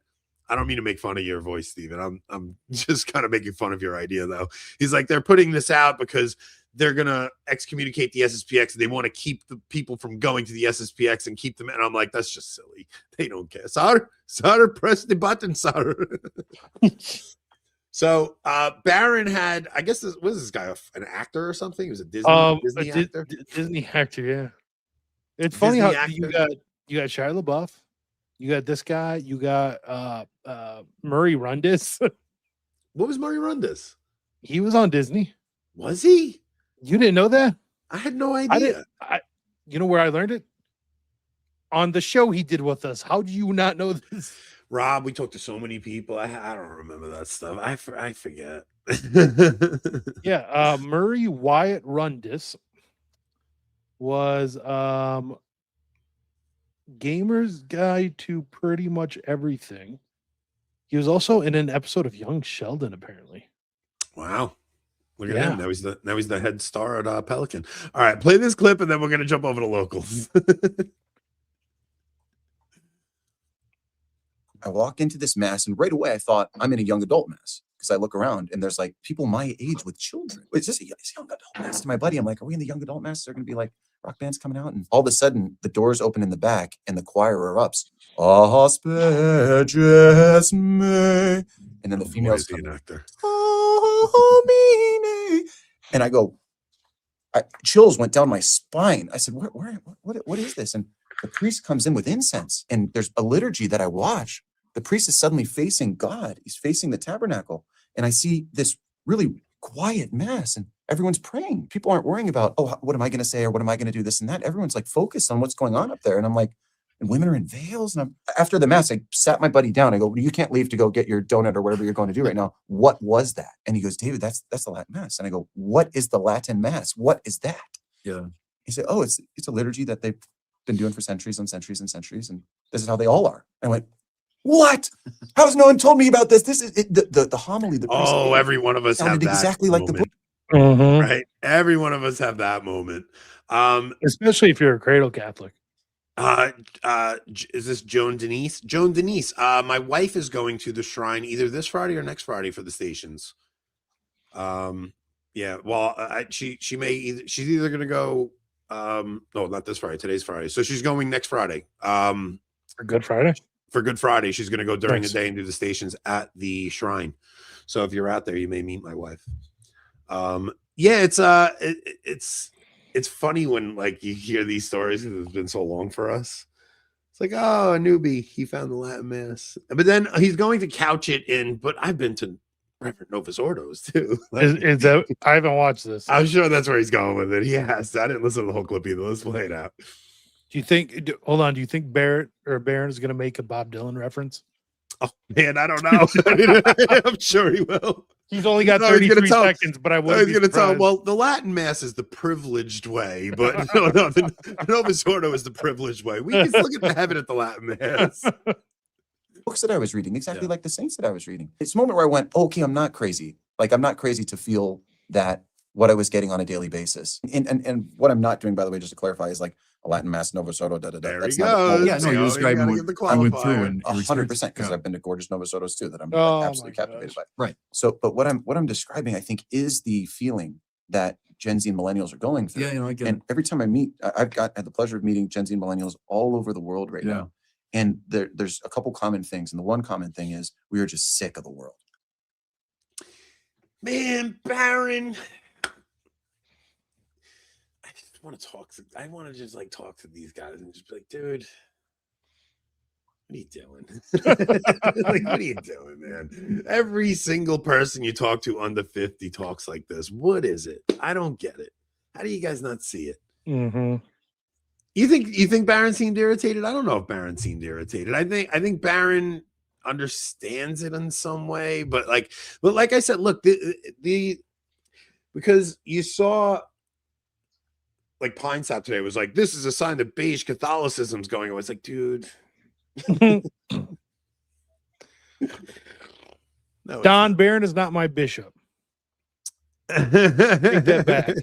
[SPEAKER 3] I don't mean to make fun of your voice, Stephen. I'm just kind of making fun of your idea, though. He's like, they're putting this out because they're going to excommunicate the SSPX. And they want to keep the people from going to the SSPX and keep them. And I'm like, that's just silly. They don't care. Sir, press the button, sir. So Barron had, I guess, was this guy an actor or something? He was a Disney actor?
[SPEAKER 4] Disney actor, yeah. It's funny how you got Shia LaBeouf. You got this guy. You got Murray Rundis.
[SPEAKER 3] What was Murray Rundis?
[SPEAKER 4] He was on Disney.
[SPEAKER 3] Was he?
[SPEAKER 4] You didn't know that?
[SPEAKER 3] I had no idea.
[SPEAKER 4] You know where I learned it? On the show he did with us. How do you not know this?
[SPEAKER 3] Rob, we talked to so many people. I don't remember that stuff. I forget.
[SPEAKER 4] Yeah, Murray Wyatt Rundis was Gamer's Guide to Pretty Much Everything. He was also in an episode of Young Sheldon, apparently.
[SPEAKER 3] Wow. Look at him. Now he's the head star at Pelican. All right, play this clip and then we're going to jump over to locals.
[SPEAKER 5] I walk into this mass and right away I thought I'm in a young adult mass because I look around and there's like people my age with children. It's just a young adult mass. To my buddy, I'm like, are we in the young adult mass? They're going to be like rock bands coming out. And all of a sudden the doors open in the back and the choir erupts. And then the females come in. And I go, chills went down my spine. I said, what is this? And the priest comes in with incense and there's a liturgy that I watch. The priest is suddenly facing God. He's facing the tabernacle. And I see this really quiet mass and everyone's praying. People aren't worrying about, oh, what am I going to say? Or what am I going to do? This and that. Everyone's like focused on what's going on up there. And I'm like, and women are in veils. And after the mass, I sat my buddy down. I go, you can't leave to go get your donut or whatever you're going to do right now. What was that? And he goes, David, that's the Latin mass. And I go, what is the Latin mass? What is that?
[SPEAKER 6] Yeah.
[SPEAKER 5] He said, oh, it's a liturgy that they've been doing for centuries and centuries and centuries. And this is how they all are. And I went, what? How has no one told me about this? This is the homily. The priest gave
[SPEAKER 3] every one of us have
[SPEAKER 5] sounded
[SPEAKER 3] that
[SPEAKER 5] exactly like the book.
[SPEAKER 3] moment, right? Every one of us have that moment.
[SPEAKER 4] Especially if you're a cradle Catholic.
[SPEAKER 3] Is this Joan Denise? Joan Denise. My wife is going to the shrine either this Friday or next Friday for the stations. Yeah. Well, she's either going to go. No, not this Friday. Today's Friday, so she's going next Friday.
[SPEAKER 4] For Good Friday.
[SPEAKER 3] For Good Friday, she's going to go during
[SPEAKER 4] Nice.
[SPEAKER 3] the day and do the stations at the shrine. So if you're out there, you may meet my wife. Yeah, it's funny when like you hear these stories because it's been so long for us. It's like, oh, a newbie, he found the Latin mass, but then he's going to couch it in. But I've been to Reverend Novus Ordo's too.
[SPEAKER 4] Is that I haven't watched this.
[SPEAKER 3] I'm sure that's where he's going with it. Yes, I didn't listen to the whole clip either. Let's play it out.
[SPEAKER 4] Do you think? Hold on. Do you think Barrett or Barron is going to make a Bob Dylan reference?
[SPEAKER 3] Oh man, I don't know. I'm sure he will.
[SPEAKER 4] He's only got
[SPEAKER 3] No, he's gonna
[SPEAKER 4] 33
[SPEAKER 3] tell-
[SPEAKER 4] seconds, but I
[SPEAKER 3] I was
[SPEAKER 4] wouldn't
[SPEAKER 3] going
[SPEAKER 4] be
[SPEAKER 3] to tell him,
[SPEAKER 4] surprised.
[SPEAKER 3] well, the Latin mass is the privileged way, but no, the Novus Ordo is the privileged way. We can still get to heaven at the Latin mass.
[SPEAKER 5] Books that I was reading, exactly
[SPEAKER 3] Yeah.
[SPEAKER 5] like the saints that I was reading. It's a moment where I went, okay, I'm not crazy. Like, I'm not crazy to feel that what I was getting on a daily basis. And what I'm not doing, by the way, just to clarify, is like a Latin mass, Novus Ordo, da da da.
[SPEAKER 3] There
[SPEAKER 5] That's
[SPEAKER 3] he
[SPEAKER 5] not
[SPEAKER 3] goes.
[SPEAKER 6] Yeah, no,
[SPEAKER 3] You
[SPEAKER 6] you're
[SPEAKER 3] know,
[SPEAKER 6] describing
[SPEAKER 3] gotta
[SPEAKER 6] what
[SPEAKER 3] get the
[SPEAKER 6] I went through
[SPEAKER 3] qualifier.
[SPEAKER 6] and
[SPEAKER 5] 100%, because
[SPEAKER 6] yeah.
[SPEAKER 5] I've been to gorgeous Novus Ordos too that I'm like,
[SPEAKER 4] Oh,
[SPEAKER 5] absolutely
[SPEAKER 4] my
[SPEAKER 5] captivated
[SPEAKER 4] gosh.
[SPEAKER 5] by.
[SPEAKER 6] Right.
[SPEAKER 5] So, but what I'm describing, I think, is the feeling that Gen Z and millennials are going through.
[SPEAKER 6] Yeah, you know, I get it.
[SPEAKER 5] And every time I meet, I've had the pleasure of meeting Gen Z and millennials all over the world right
[SPEAKER 6] Yeah.
[SPEAKER 5] now. And there's a couple common things. And the one common thing is we are just sick of the world.
[SPEAKER 3] Man, Baron. I just want to talk to, I want to just like talk to these guys and just be like, dude, what are you doing? Like, what are you doing, man? Every single person you talk to under 50 talks like this. What is it? I don't get it. How do you guys not see it?
[SPEAKER 4] Mm-hmm.
[SPEAKER 3] You think Baron seemed irritated? I don't know if Baron seemed irritated. I think Baron understands it in some way, but like I said, look, the because you saw like Pine Sap today was like, this is a sign that beige Catholicism's going on. It's like, dude. No, it's
[SPEAKER 4] Don Barron is not my bishop.
[SPEAKER 3] Take
[SPEAKER 4] that back.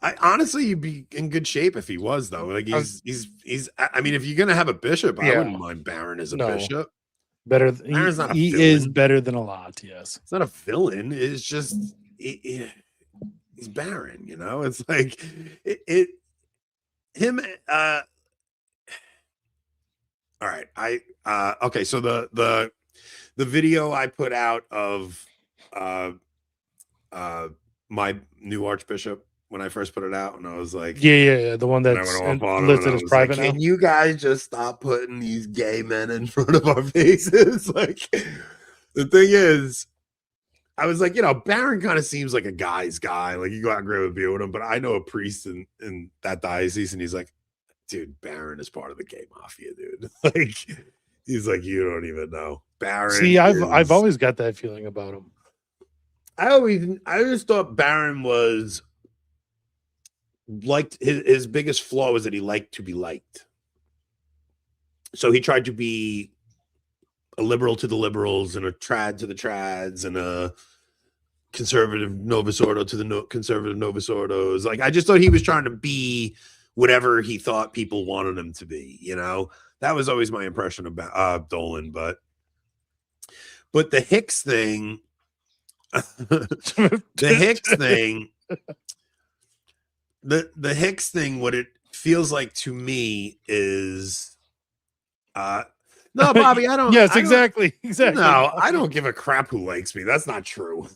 [SPEAKER 3] I honestly, you'd be in good shape if he was, though. Like he's. I mean, if you're gonna have a bishop, I
[SPEAKER 4] Yeah.
[SPEAKER 3] wouldn't mind Baron as a
[SPEAKER 4] No.
[SPEAKER 3] bishop.
[SPEAKER 4] Better.
[SPEAKER 3] Baron's not a
[SPEAKER 4] He is
[SPEAKER 3] villain.
[SPEAKER 4] better than a lot. Yes.
[SPEAKER 3] It's not a villain. It's just he's Baron. You know, it's like him. All right. Okay. So the video I put out of my new archbishop when I first put it out, and I was like,
[SPEAKER 4] Yeah. The one
[SPEAKER 3] and I
[SPEAKER 4] that's
[SPEAKER 3] went off on him, and
[SPEAKER 4] listed
[SPEAKER 3] I
[SPEAKER 4] as
[SPEAKER 3] was
[SPEAKER 4] private
[SPEAKER 3] like,
[SPEAKER 4] now.
[SPEAKER 3] can you guys just stop putting these gay men in front of our faces? Like, the thing is, I was like, Baron kind of seems like a guy's guy. Like, you go out and grab a beer with him, but I know a priest in that diocese, and he's like, dude, Baron is part of the gay mafia, dude. Like, he's like, you don't even know. Baron.
[SPEAKER 4] See, I've
[SPEAKER 3] is-
[SPEAKER 4] always got that feeling about him.
[SPEAKER 3] I always thought Baron was liked, his biggest flaw was that he liked to be liked. So he tried to be a liberal to the liberals and a trad to the trads and a conservative Novus Ordo to the conservative Novus Ordos. Like, I just thought he was trying to be whatever he thought people wanted him to be. That was always my impression about Dolan. But the Hicks thing. The Hicks thing, the Hicks thing, what it feels like to me is no, Bobby, I don't.
[SPEAKER 4] Yes,
[SPEAKER 3] I don't-
[SPEAKER 4] exactly.
[SPEAKER 3] No, I don't give a crap who likes me. That's not true.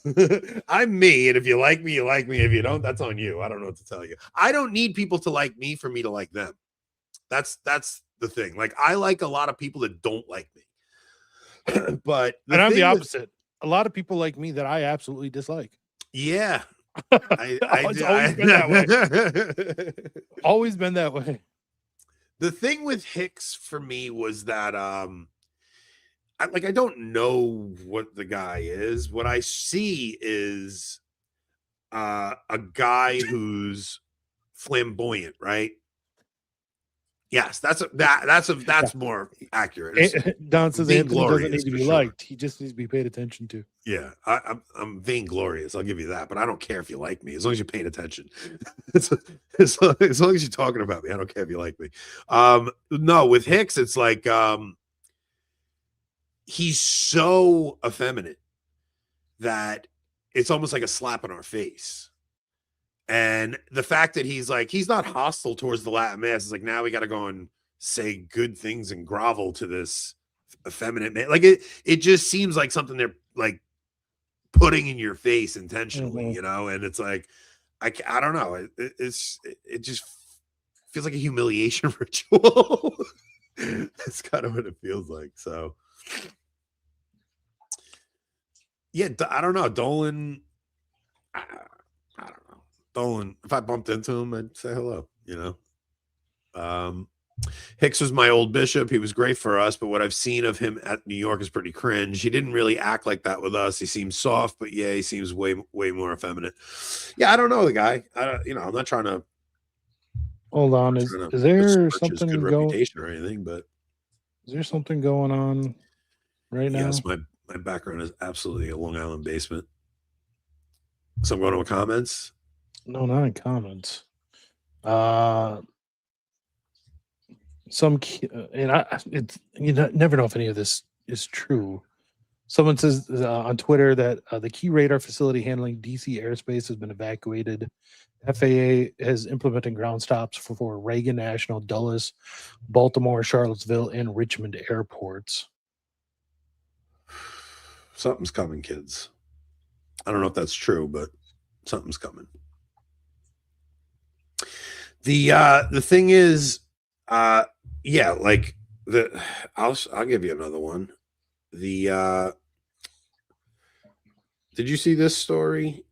[SPEAKER 3] I'm me, and if you like me, you like me. If you don't, that's on you. I don't know what to tell you. I don't need people to like me for me to like them. That's the thing. Like, I like a lot of people that don't like me. But
[SPEAKER 4] And I'm the
[SPEAKER 3] thing with-
[SPEAKER 4] opposite. A lot of people like me that I absolutely dislike.
[SPEAKER 3] Yeah.
[SPEAKER 4] It's always been that way. Always been that way.
[SPEAKER 3] The thing with Hicks for me was that I don't know what the guy is. What I see is a guy who's flamboyant, right? Yes, that's more accurate. It's
[SPEAKER 4] Don says Anthony doesn't need
[SPEAKER 3] vainglorious
[SPEAKER 4] to
[SPEAKER 3] for
[SPEAKER 4] be
[SPEAKER 3] sure.
[SPEAKER 4] liked. He just needs to be paid attention to.
[SPEAKER 3] Yeah, I'm vainglorious. I'll give you that, but I don't care if you like me as long as you're paying attention. as long as you're talking about me, I don't care if you like me. No, with Hicks, it's like he's so effeminate that it's almost like a slap in our face. And the fact that he's not hostile towards the Latin mass is like, now we got to go and say good things and grovel to this effeminate man. Like it just seems like something they're like putting in your face intentionally, you know? And it's like, I don't know. It just feels like a humiliation ritual. That's kind of what it feels like. So yeah, I don't know. Dolan, I don't know. Dolan, if I bumped into him, I'd say hello, you know. Hicks was my old bishop. He was great for us, but what I've seen of him at New York is pretty cringe. He didn't really act like that with us. He seems soft, but yeah, he seems way more effeminate. Yeah, I don't know the guy. I'm not trying to.
[SPEAKER 4] Hold on, is there something
[SPEAKER 3] good
[SPEAKER 4] going?
[SPEAKER 3] Reputation or anything, but
[SPEAKER 4] is there something going on right now?
[SPEAKER 3] Yes, my background is absolutely a Long Island basement. So I'm going to comments.
[SPEAKER 4] No, not in comments. It's never know if any of this is true. Someone says on Twitter that the key radar facility handling DC airspace has been evacuated. FAA is implementing ground stops for Reagan National, Dulles, Baltimore, Charlottesville, and Richmond airports.
[SPEAKER 3] Something's coming, kids. I don't know if that's true, but something's coming. The thing is, yeah, like I'll give you another one. Did you see this story?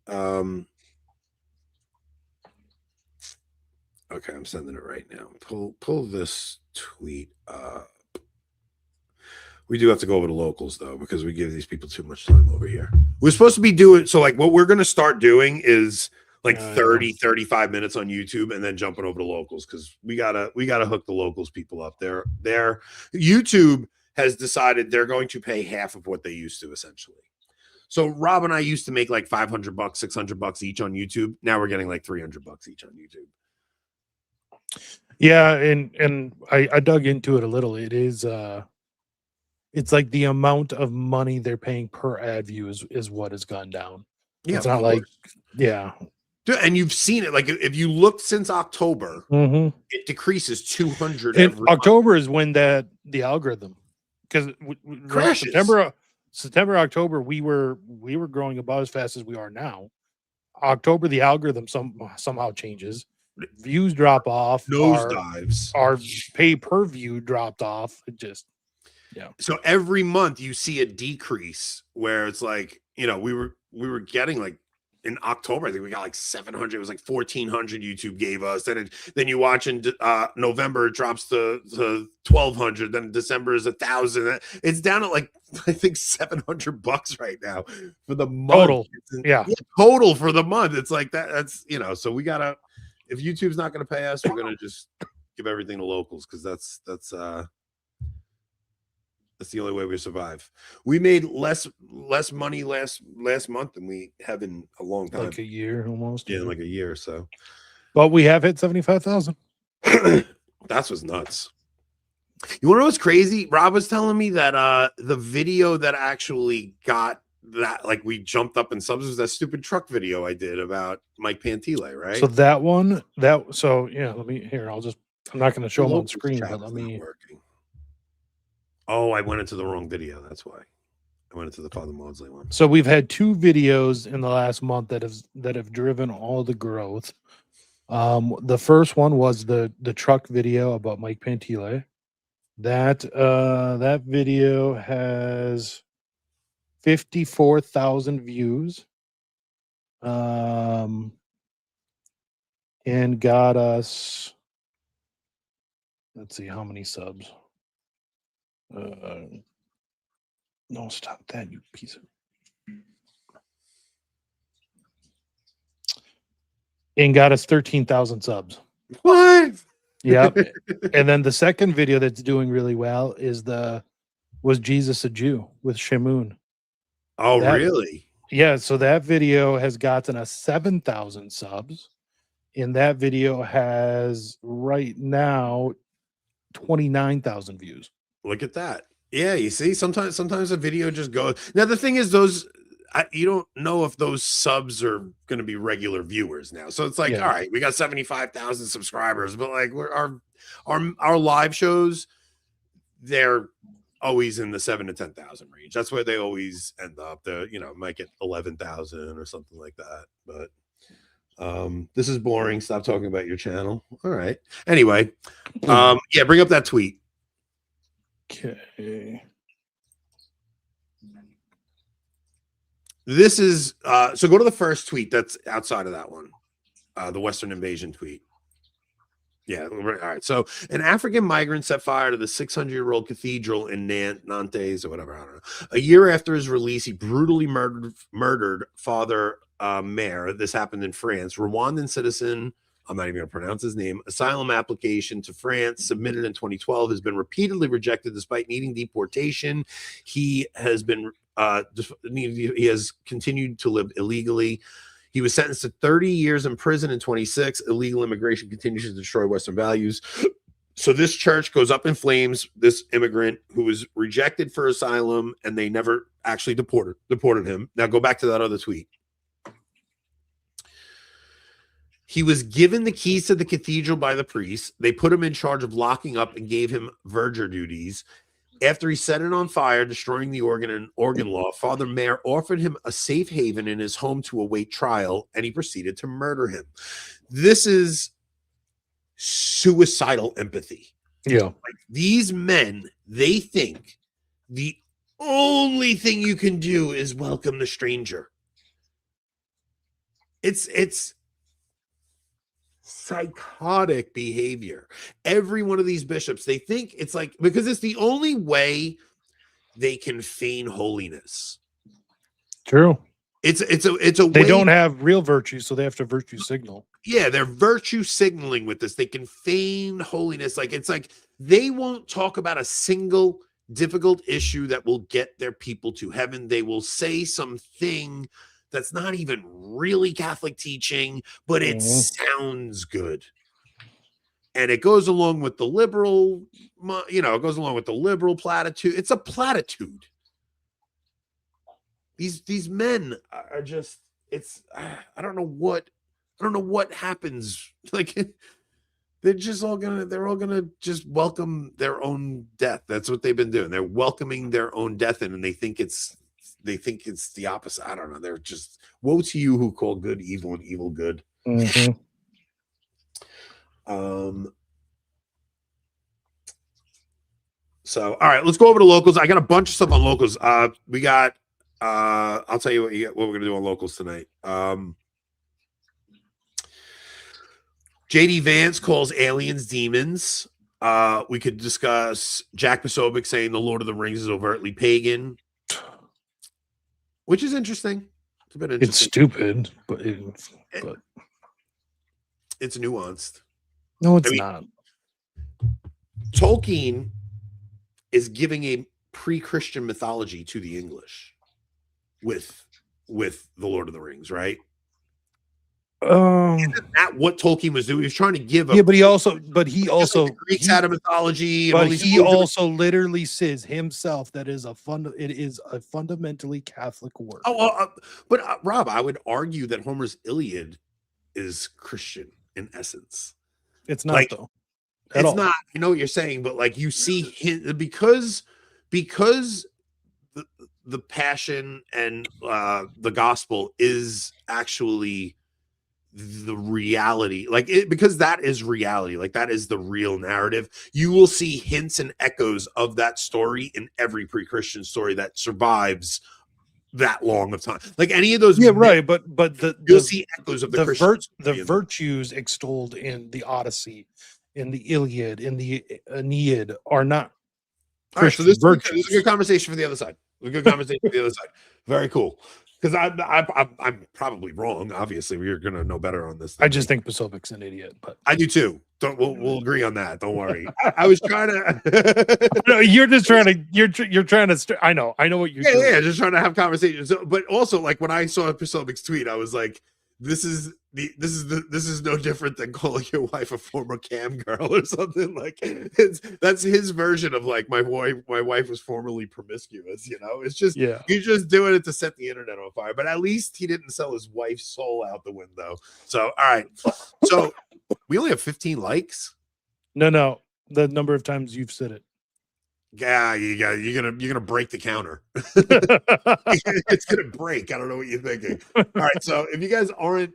[SPEAKER 3] Okay, I'm sending it right now. Pull this tweet up. We do have to go over the locals though, because we give these people too much time over here. We're supposed to be doing so like what we're going to start doing is like 35 minutes on YouTube and then jumping over to locals because we gotta hook the locals people up. Their YouTube has decided they're going to pay half of what they used to essentially. So Rob and I used to make like $500, $600 each on YouTube. Now we're getting like $300 each on YouTube.
[SPEAKER 4] Yeah, and I dug into it a little. It is it's like the amount of money they're paying per ad view is what has gone down.
[SPEAKER 3] Yeah,
[SPEAKER 4] it's not like yeah.
[SPEAKER 3] And you've seen it. Like if you look since October, it decreases 200.
[SPEAKER 4] And October is when the algorithm because
[SPEAKER 3] crashes.
[SPEAKER 4] September, October, we were growing about as fast as we are now. October, the algorithm somehow changes. Views drop off.
[SPEAKER 3] Nosedives.
[SPEAKER 4] Our pay per view dropped off. It just yeah.
[SPEAKER 3] So every month you see a decrease where it's like, you know, we were getting like in October, I think we got like 700. It was like 1,400 YouTube gave us. Then you watch in November, it drops to 1,200. Then December is 1,000. It's down at like, I think $700 right now for the month.
[SPEAKER 4] Total. Yeah.
[SPEAKER 3] Total for the month. It's like that. That's, you know, so we got to, if YouTube's not going to pay us, we're going to just give everything to locals. Cause that's the only way we survive. We made less money last month than we have in a long time.
[SPEAKER 4] Like a year almost.
[SPEAKER 3] Yeah, like a year or so.
[SPEAKER 4] But we have hit 75,000.
[SPEAKER 3] That's what's nuts. You want to know what's crazy? Rob was telling me that the video that actually got that, like we jumped up in subs, was that stupid truck video I did about Mike Pantile, right?
[SPEAKER 4] So that one, yeah, I'm not going to show them on screen, but let me.
[SPEAKER 3] Working. Oh, I went into the wrong video. That's why. I went into the Father Maudsley one.
[SPEAKER 4] So we've had 2 videos in the last month that have driven all the growth. The first one was the truck video about Mike Pantile. That video has 54,000 views. And got us Let's see how many subs. No, stop that, you piece of. And got us 13,000 subs.
[SPEAKER 3] What?
[SPEAKER 4] Yep. And then the second video that's doing really well is Was Jesus a Jew with Shamoon.
[SPEAKER 3] Oh,
[SPEAKER 4] That-
[SPEAKER 3] really?
[SPEAKER 4] Yeah, so that video has gotten us 7,000 subs. And that video has right now 29,000 views.
[SPEAKER 3] Look at that. Yeah, you see, sometimes a video just goes. Now the thing is, you don't know if those subs are going to be regular viewers now. So it's like,
[SPEAKER 4] Yeah.
[SPEAKER 3] all right, we got 75,000 subscribers, but like our live shows, they're always in the 7 to 10,000 range. That's where they always end up. Might get 11,000 or something like that. But this is boring. Stop talking about your channel. All right. Anyway, yeah, bring up that tweet.
[SPEAKER 4] Okay.
[SPEAKER 3] This is so go to the first tweet that's outside of that one, the Western invasion tweet. Yeah, all right. So an African migrant set fire to the 600-year-old cathedral in Nantes or whatever. I don't know. A year after his release, he brutally murdered Father Maire. This happened in France. Rwandan citizen, I'm not even going to pronounce his name, asylum application to France submitted in 2012 has been repeatedly rejected despite needing deportation. He has been he has continued to live illegally. He was sentenced to 30 years in prison in 26. Illegal immigration continues to destroy Western values. So this church goes up in flames. This immigrant who was rejected for asylum, and they never actually deported him. Now go back to that other tweet. He was given the keys to the cathedral by the priest. They put him in charge of locking up and gave him verger duties. After he set it on fire, destroying the organ and organ law, Father Maire offered him a safe haven in his home to await trial, and he proceeded to murder him. This is suicidal empathy.
[SPEAKER 4] Yeah.
[SPEAKER 3] Like, these men, they think the only thing you can do is welcome the stranger. It's psychotic behavior. Every one of these bishops, they think it's like, because it's the only way they can feign holiness.
[SPEAKER 4] True.
[SPEAKER 3] It's a
[SPEAKER 4] They
[SPEAKER 3] way,
[SPEAKER 4] don't have real virtue, so they have to virtue signal.
[SPEAKER 3] yeah, they're virtue signaling with this. They can feign holiness. Like, it's like they won't talk about a single difficult issue that will get their people to heaven. They will say something that's not even really Catholic teaching, but it sounds good. And it goes along with the liberal, it goes along with the liberal platitude. It's a platitude. These men are just, I don't know what happens. Like, they're all gonna just welcome their own death. That's what they've been doing. They're welcoming their own death in, and they think it's the opposite. I don't know. They're just, woe to you who call good evil and evil good.
[SPEAKER 4] Mm-hmm.
[SPEAKER 3] So, all right, let's go over to locals. I got a bunch of stuff on locals. We got, I'll tell you what we're going to do on locals tonight. JD Vance calls aliens demons. We could discuss Jack Posobiec saying the Lord of the Rings is overtly pagan, which is interesting. It's a bit interesting.
[SPEAKER 4] It's stupid, but
[SPEAKER 3] it's nuanced.
[SPEAKER 4] No, it's not.
[SPEAKER 3] Tolkien is giving a pre-Christian mythology to the English with the Lord of the Rings, right? Isn't that what Tolkien was doing? He was trying to give
[SPEAKER 4] but he also
[SPEAKER 3] the Greeks had a mythology,
[SPEAKER 4] but he also literally says himself that it is a fundamentally Catholic work.
[SPEAKER 3] But Rob, I would argue that Homer's Iliad is Christian in essence.
[SPEAKER 4] It's not, though.
[SPEAKER 3] It's not. I know what you're saying, but like, you see him, because the passion and the gospel is actually the reality, because that is reality, like that is the real narrative. You will see hints and echoes of that story in every pre-Christian story that survives that long of time. Like any of those,
[SPEAKER 4] right? But
[SPEAKER 3] you'll see echoes of the
[SPEAKER 4] virtues extolled in the Odyssey and the Iliad and the Aeneid are not
[SPEAKER 3] All right, so
[SPEAKER 4] Christian
[SPEAKER 3] this is
[SPEAKER 4] virtues.
[SPEAKER 3] a good conversation for the other side. A good conversation for the other side. Very cool. Because I'm probably wrong. Obviously, we're gonna know better on this.
[SPEAKER 4] I just think Posebic's an idiot, but
[SPEAKER 3] I do too. We'll agree on that. Don't worry. I was trying to.
[SPEAKER 4] no, you're just trying to. You're trying to. I know what you're doing.
[SPEAKER 3] Yeah, just trying to have conversations. So, but also, like when I saw Posebic's tweet, I was like, this is no different than calling your wife a former cam girl or something. Like that's his version of like my wife was formerly promiscuous. You know, it's just he's just doing it to set the internet on fire. But at least he didn't sell his wife's soul out the window. So all right, so we only have 15 likes.
[SPEAKER 4] No, the number of times you've said it.
[SPEAKER 3] Yeah, you're gonna break the counter. It's gonna break. I don't know what you're thinking. All right, so if you guys aren't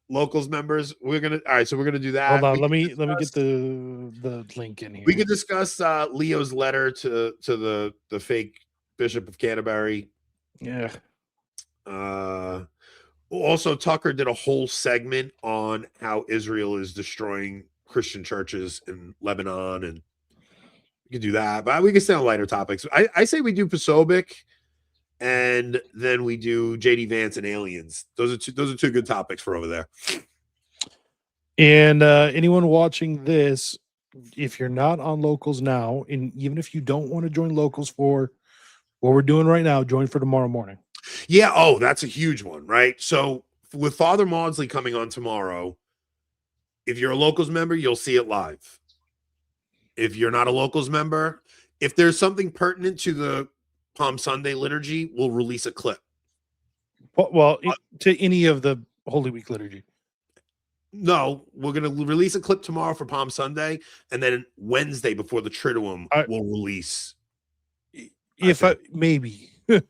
[SPEAKER 3] locals members, we're gonna do that.
[SPEAKER 4] Hold on, let me get the link in here.
[SPEAKER 3] We can discuss Leo's letter to the fake Bishop of Canterbury.
[SPEAKER 4] Yeah.
[SPEAKER 3] Also, Tucker did a whole segment on how Israel is destroying Christian churches in Lebanon, and we can do that, but we can stay on lighter topics. I say we do Posobiec, and then we do JD Vance and aliens. Those are two good topics for over there.
[SPEAKER 4] And anyone watching this, if you're not on locals now, and even if you don't want to join locals for what we're doing right now, join for tomorrow morning.
[SPEAKER 3] Yeah. Oh, that's a huge one, right? So with Father Maudsley coming on tomorrow, if you're a locals member, you'll see it live. If you're not a locals member, if there's something pertinent to the Palm Sunday liturgy, we'll release a clip.
[SPEAKER 4] Well, to any of the Holy Week liturgy.
[SPEAKER 3] No, we're going to release a clip tomorrow for Palm Sunday, and then Wednesday before the Triduum, we'll release.
[SPEAKER 4] Maybe. We're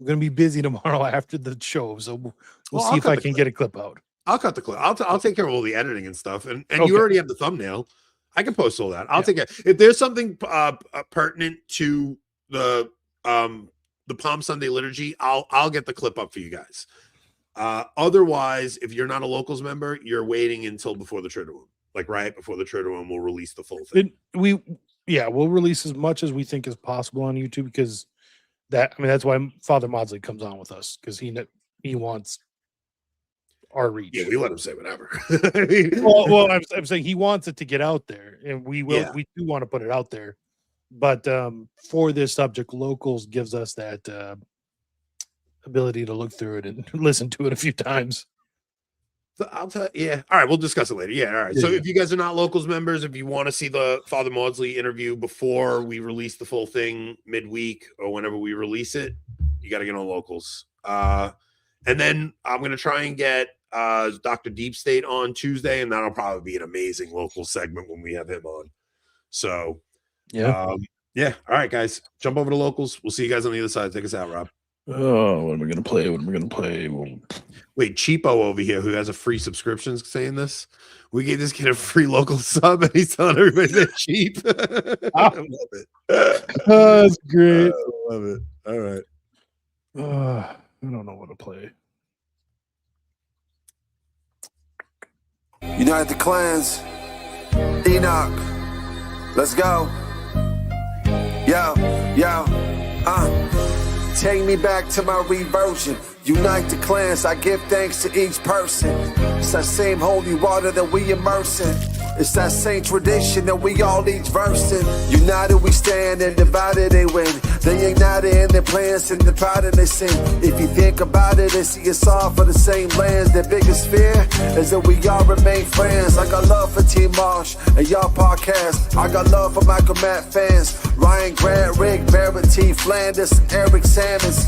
[SPEAKER 4] going to be busy tomorrow after the show, so we'll see if I can get a clip out.
[SPEAKER 3] I'll cut the clip. I'll take care of all the editing and stuff, and you already have the thumbnail. I can post all that. I'll take it. If there's something pertinent to the Palm Sunday liturgy, I'll get the clip up for you guys. Otherwise, if you're not a locals member, you're waiting until before the Triduum. Like right before the Triduum, we'll release the full thing.
[SPEAKER 4] We'll release as much as we think is possible on YouTube, because that's why Father Maudsley comes on with us, because he wants our reach.
[SPEAKER 3] Yeah, we let him say whatever.
[SPEAKER 4] I'm saying he wants it to get out there, and we will. Yeah. We do want to put it out there, but for this subject, locals gives us that ability to look through it and listen to it a few times.
[SPEAKER 3] So I'll tell you. Yeah. All right, we'll discuss it later. Yeah. All right. So if you guys are not locals members, if you want to see the Father Maudsley interview before we release the full thing midweek or whenever we release it, you got to get on locals. And then I'm going to try and get Dr. Deep State on Tuesday, and that'll probably be an amazing local segment when we have him on. So, yeah. All right, guys, jump over to locals. We'll see you guys on the other side. Take us out, Rob.
[SPEAKER 4] Oh, what am I going to play?
[SPEAKER 3] Wait, Cheapo over here, who has a free subscription, saying this. We gave this kid a free local sub, and he's telling everybody they're cheap. I love it.
[SPEAKER 4] That's great.
[SPEAKER 3] I love it. All right.
[SPEAKER 4] I don't know what to play.
[SPEAKER 6] Unite the clans. Enoch. Let's go. Yo. Take me back to my reversion. Unite the clans. I give thanks to each person. It's that same holy water that we immerse in. It's that same tradition that we all each verse in. United we stand and divided they win. They ignited in their plans and divided they sin. If you think about it, they see us all for the same lands. Their biggest fear is that we all remain friends. I got love for Team Marsh and y'all podcast. I got love for Michael Matt fans. Ryan Grant, Rick, Barrett, T. Flanders, Eric Sammons.